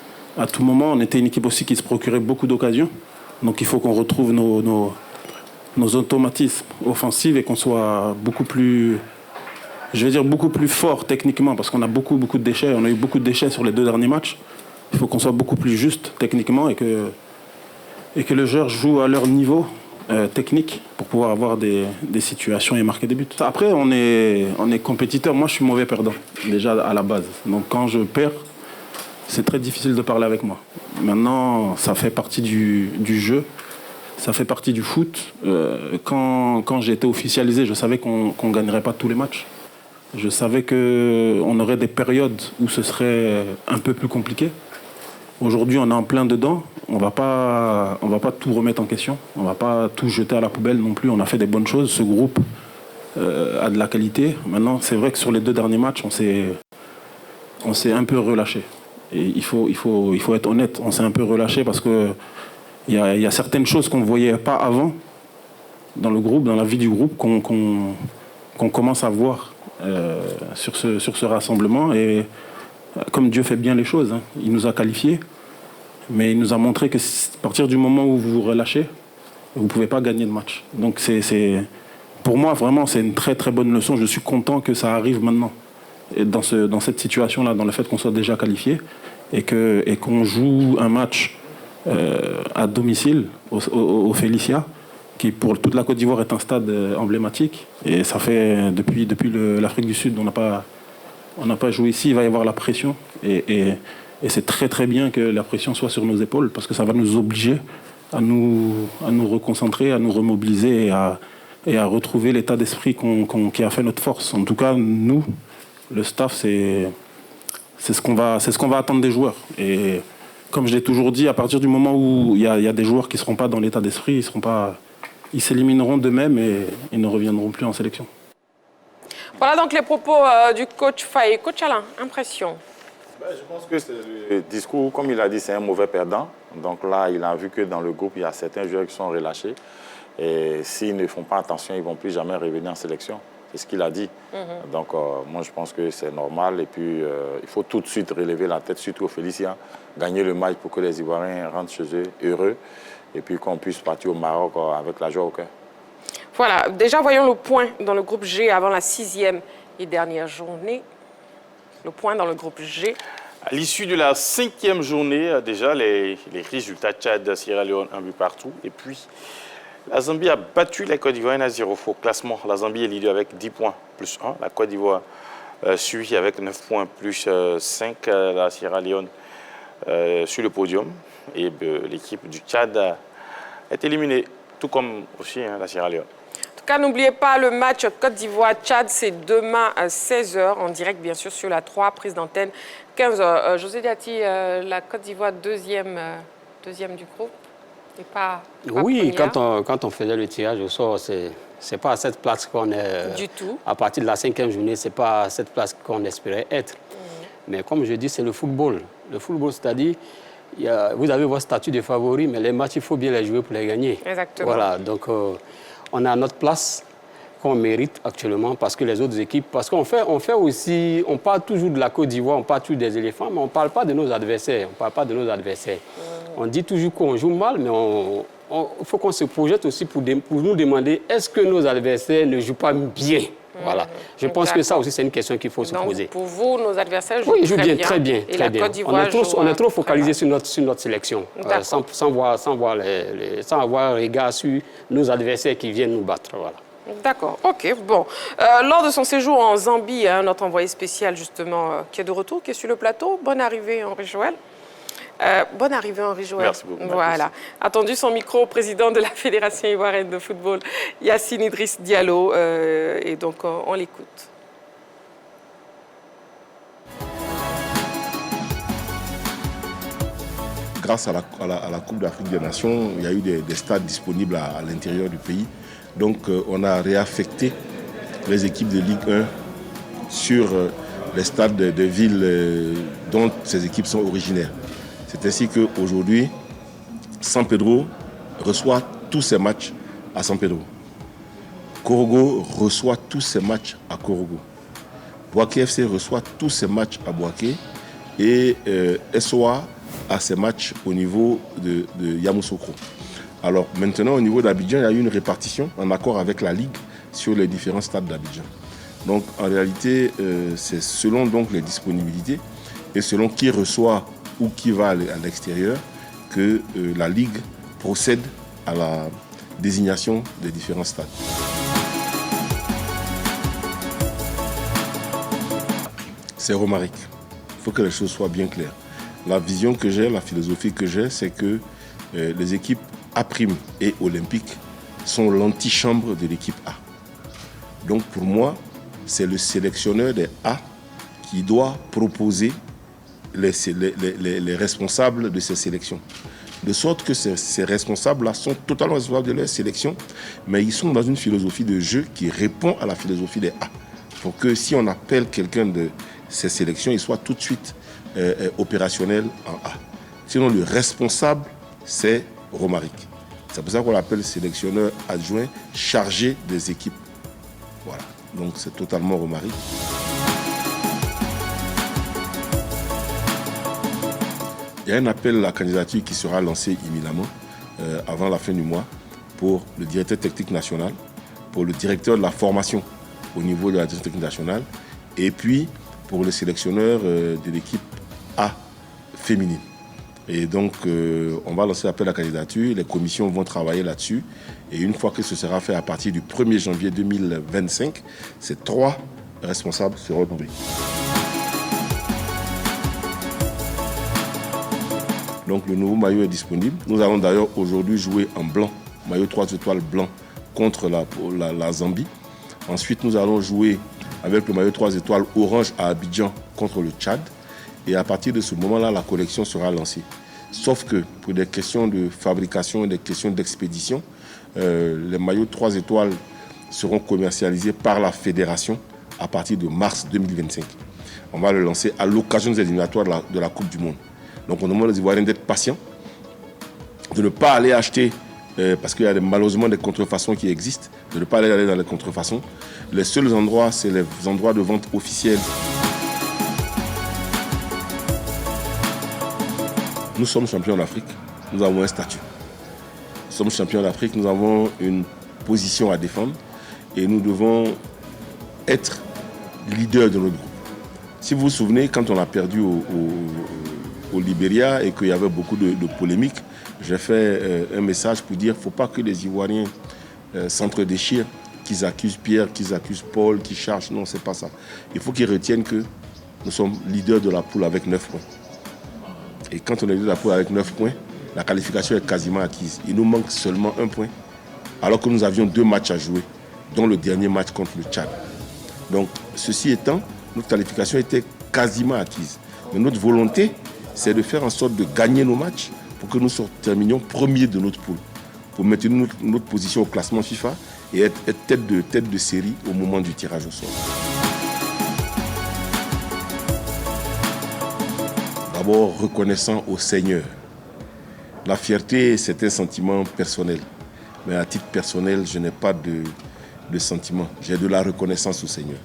tout moment. On était une équipe aussi qui se procurait beaucoup d'occasions. Donc il faut qu'on retrouve nos automatismes offensifs et qu'on soit beaucoup plus fort techniquement parce qu'on a beaucoup de déchets. On a eu beaucoup de déchets sur les 2 derniers matchs. Il faut qu'on soit beaucoup plus juste techniquement et que les joueurs jouent à leur niveau technique pour pouvoir avoir des situations et marquer des buts. Après, on est compétiteur. Moi, je suis mauvais perdant, déjà à la base. Donc quand je perds, c'est très difficile de parler avec moi. Maintenant, ça fait partie du jeu, ça fait partie du foot. Quand j'ai été officialisé, je savais qu'on ne gagnerait pas tous les matchs. Je savais qu'on aurait des périodes où ce serait un peu plus compliqué. Aujourd'hui, on est en plein dedans. On va pas tout remettre en question. On ne va pas tout jeter à la poubelle non plus. On a fait des bonnes choses. Ce groupe a de la qualité. Maintenant, c'est vrai que sur les 2 derniers matchs, on s'est un peu relâché. Et il faut être honnête. On s'est un peu relâché parce qu'il y a certaines choses qu'on ne voyait pas avant dans le groupe, dans la vie du groupe, qu'on commence à voir sur ce rassemblement. Et comme Dieu fait bien les choses, il nous a qualifiés, mais il nous a montré que à partir du moment où vous vous relâchez, vous ne pouvez pas gagner de match. Donc pour moi, vraiment, c'est une très très bonne leçon. Je suis content que ça arrive maintenant, et dans cette situation-là, dans le fait qu'on soit déjà qualifié et qu'on joue un match à domicile au Félicia, qui pour toute la Côte d'Ivoire est un stade emblématique. Et ça fait depuis l'Afrique du Sud, on n'a pas joué ici, il va y avoir la pression. Et c'est très très bien que la pression soit sur nos épaules parce que ça va nous obliger à nous reconcentrer, à nous remobiliser et à retrouver l'état d'esprit qui a fait notre force. En tout cas, nous, le staff, c'est ce qu'on va attendre des joueurs. Et comme je l'ai toujours dit, à partir du moment où il y a des joueurs qui ne seront pas dans l'état d'esprit, ils s'élimineront d'eux-mêmes et ils ne reviendront plus en sélection. Voilà donc les propos du coach Faye. Coach Alain, impression? Je pense que le discours, comme il a dit, c'est un mauvais perdant. Donc là, il a vu que dans le groupe, il y a certains joueurs qui sont relâchés. Et s'ils ne font pas attention, ils ne vont plus jamais revenir en sélection. C'est ce qu'il a dit. Donc moi, je pense que c'est normal. Et puis, il faut tout de suite relever la tête, surtout aux Féliciens, gagner le match pour que les Ivoiriens rentrent chez eux heureux. Et puis qu'on puisse partir au Maroc avec la joie au cœur. Voilà, déjà voyons le point dans le groupe G avant la 6e et dernière journée. Le point dans le groupe G. À l'issue de la 5e journée, déjà, les résultats: Tchad, Sierra Leone, 1 but partout. Et puis, la Zambie a battu la Côte d'Ivoire 1-0 au classement. La Zambie est leader avec 10 points plus 1. La Côte d'Ivoire suit avec 9 points plus 5. La Sierra Leone sur le podium. Et l'équipe du Tchad est éliminée, tout comme aussi la Sierra Leone. En tout cas, n'oubliez pas le match Côte d'Ivoire-Tchad, c'est demain à 16h, en direct bien sûr sur la 3, prise d'antenne 15h. José Diati, la Côte d'Ivoire deuxième du groupe, et pas oui, première. quand on faisait le tirage au sort, c'est pas à cette place qu'on est... Du tout. À partir de la 5e journée, c'est pas à cette place qu'on espérait être. Mais comme je dis, c'est le football. Le football, c'est-à-dire, vous avez votre statut de favori, mais les matchs, il faut bien les jouer pour les gagner. Exactement. Voilà, donc on est à notre place qu'on mérite actuellement parce que les autres équipes... Parce qu'on fait aussi... On parle toujours de la Côte d'Ivoire, on parle toujours des éléphants, mais on ne parle pas de nos adversaires. On dit toujours qu'on joue mal, mais il faut qu'on se projette aussi pour nous demander est-ce que nos adversaires ne jouent pas bien. Voilà. Je pense que ça aussi, c'est une question qu'il faut se poser. Pour vous, nos adversaires jouent très bien. Et la Côte d'Ivoire on est trop focalisé sur notre sélection, sans avoir regard sur nos adversaires qui viennent nous battre. Voilà. D'accord, ok, bon. Lors de son séjour en Zambie, notre envoyé spécial, justement, qui est de retour, qui est sur le plateau. Bonne arrivée, Henri Joël. Bonne arrivée, Henri Joël. Merci beaucoup. Voilà. Attendu son micro au président de la Fédération ivoirienne de football, Yacine Idriss Diallo. Et donc, on l'écoute. Grâce à la Coupe d'Afrique des Nations, il y a eu des stades disponibles à l'intérieur du pays. Donc, on a réaffecté les équipes de Ligue 1 sur les stades de villes dont ces équipes sont originaires. C'est ainsi qu'aujourd'hui, San Pedro reçoit tous ses matchs à San Pedro. Korogo reçoit tous ses matchs à Korogo. Bouaké FC reçoit tous ses matchs à Bouaké. Et SOA a ses matchs au niveau de Yamoussoukro. Alors maintenant, au niveau d'Abidjan, il y a eu une répartition en accord avec la Ligue sur les différents stades d'Abidjan. Donc en réalité, c'est selon donc les disponibilités et selon qui reçoit ou qui va à l'extérieur que la Ligue procède à la désignation des différents stades. C'est Romaric. Il faut que les choses soient bien claires. La vision que j'ai, la philosophie que j'ai, c'est que les équipes A' et Olympique sont l'antichambre de l'équipe A. Donc pour moi, c'est le sélectionneur des A qui doit proposer les responsables de ces sélections. De sorte que ces responsables-là sont totalement responsables de leur sélection, mais ils sont dans une philosophie de jeu qui répond à la philosophie des A. Pour que si on appelle quelqu'un de ces sélections, il soit tout de suite opérationnel en A. Sinon, le responsable, c'est Romaric. C'est pour ça qu'on l'appelle sélectionneur adjoint chargé des équipes. Voilà, donc c'est totalement Romaric. Il y a un appel à la candidature qui sera lancé imminemment, avant la fin du mois, pour le directeur technique national, pour le directeur de la formation au niveau de la direction technique nationale, et puis pour le sélectionneur de l'équipe A féminine. Et donc, on va lancer l'appel à la candidature, les commissions vont travailler là-dessus, et une fois que ce sera fait à partir du 1er janvier 2025, ces 3 responsables seront nommés. Donc le nouveau maillot est disponible. Nous allons d'ailleurs aujourd'hui jouer en blanc, maillot 3 étoiles blanc contre la Zambie. Ensuite, nous allons jouer avec le maillot 3 étoiles orange à Abidjan contre le Tchad. Et à partir de ce moment-là, la collection sera lancée. Sauf que pour des questions de fabrication et des questions d'expédition, les maillots 3 étoiles seront commercialisés par la fédération à partir de mars 2025. On va le lancer à l'occasion des éliminatoires de la Coupe du Monde. Donc on demande aux Ivoiriens d'être patients, de ne pas aller acheter, parce qu'il y a malheureusement des contrefaçons qui existent, de ne pas aller dans les contrefaçons. Les seuls endroits, c'est les endroits de vente officiels. Nous sommes champions d'Afrique, nous avons un statut. Nous sommes champions d'Afrique, nous avons une position à défendre et nous devons être leaders de notre groupe. Si vous vous souvenez, quand on a perdu au Libéria et qu'il y avait beaucoup de polémiques, j'ai fait un message pour dire qu'il ne faut pas que les Ivoiriens s'entre-déchirent, qu'ils accusent Pierre, qu'ils accusent Paul, qu'ils chargent. Non, ce n'est pas ça. Il faut qu'ils retiennent que nous sommes leaders de la poule avec 9 points. Et quand on est leader de la poule avec 9 points, la qualification est quasiment acquise. Il nous manque seulement 1 point, alors que nous avions 2 matchs à jouer, dont le dernier match contre le Tchad. Donc, ceci étant, notre qualification était quasiment acquise. Mais notre volonté, c'est de faire en sorte de gagner nos matchs pour que nous terminions premiers de notre poule, pour maintenir notre position au classement FIFA et être tête de série au moment du tirage au sort. D'abord, reconnaissant au Seigneur. La fierté, c'est un sentiment personnel. Mais à titre personnel, je n'ai pas de sentiment. J'ai de la reconnaissance au Seigneur.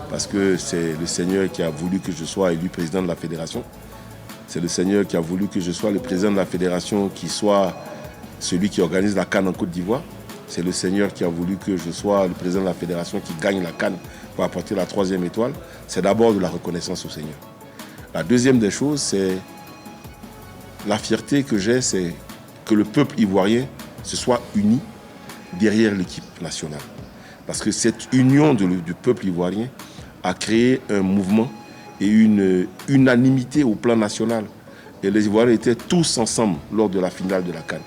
Parce que c'est le Seigneur qui a voulu que je sois élu président de la fédération. C'est le Seigneur qui a voulu que je sois le président de la fédération qui soit celui qui organise la CAN en Côte d'Ivoire. C'est le Seigneur qui a voulu que je sois le président de la fédération qui gagne la CAN pour apporter la 3e étoile. C'est d'abord de la reconnaissance au Seigneur. La deuxième des choses, c'est la fierté que j'ai, c'est que le peuple ivoirien se soit uni derrière l'équipe nationale. Parce que cette union du peuple ivoirien a créé un mouvement et une unanimité au plan national. Et les Ivoiriens étaient tous ensemble lors de la finale de la CAN.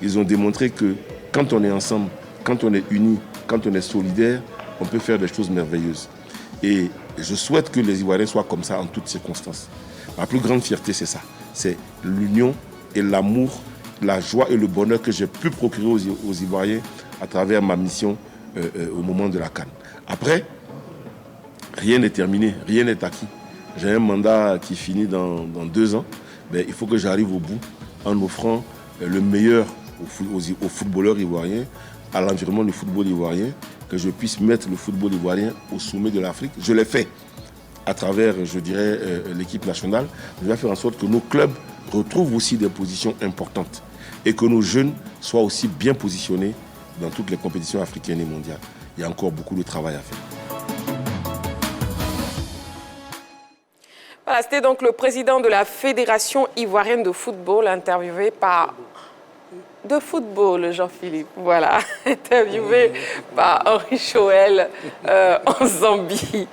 Ils ont démontré que quand on est ensemble, quand on est unis, quand on est solidaire, on peut faire des choses merveilleuses. Et je souhaite que les Ivoiriens soient comme ça en toutes circonstances. Ma plus grande fierté, c'est ça. C'est l'union et l'amour, la joie et le bonheur que j'ai pu procurer aux Ivoiriens à travers ma mission au moment de la CAN. Après, rien n'est terminé, rien n'est acquis. J'ai un mandat qui finit dans 2 ans. Mais il faut que j'arrive au bout en offrant le meilleur aux footballeurs ivoiriens, à l'environnement du football ivoirien, que je puisse mettre le football ivoirien au sommet de l'Afrique. Je l'ai fait à travers, je dirais, l'équipe nationale. Je vais faire en sorte que nos clubs retrouvent aussi des positions importantes et que nos jeunes soient aussi bien positionnés dans toutes les compétitions africaines et mondiales. Il y a encore beaucoup de travail à faire. Voilà, c'était donc le président de la Fédération ivoirienne de football, interviewé par... De football, Jean-Philippe, voilà, interviewé par Henri Joël en Zambie.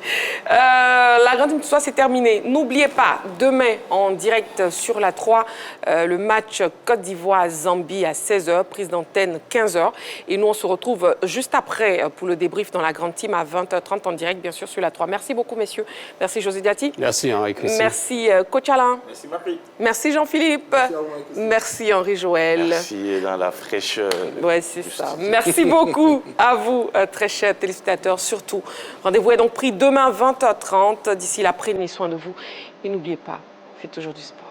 La grande histoire, c'est terminé. N'oubliez pas, demain, en direct sur la 3, le match Côte d'Ivoire-Zambie à 16h, prise d'antenne 15h. Et nous, on se retrouve juste après pour le débrief dans la grande team à 20h30 en direct, bien sûr, sur la 3. Merci beaucoup, messieurs. Merci, José Diati. Merci, Henri Christine. Merci, Coach Alain. Merci, Marie. Merci, Jean-Philippe. Merci, Henri Joël. Merci. Dans la fraîcheur. Oui, c'est ça. Merci beaucoup à vous, très chers téléspectateurs, surtout. Rendez-vous est donc pris demain 20h30. D'ici là, prenez soin de vous. Et n'oubliez pas, faites toujours du sport.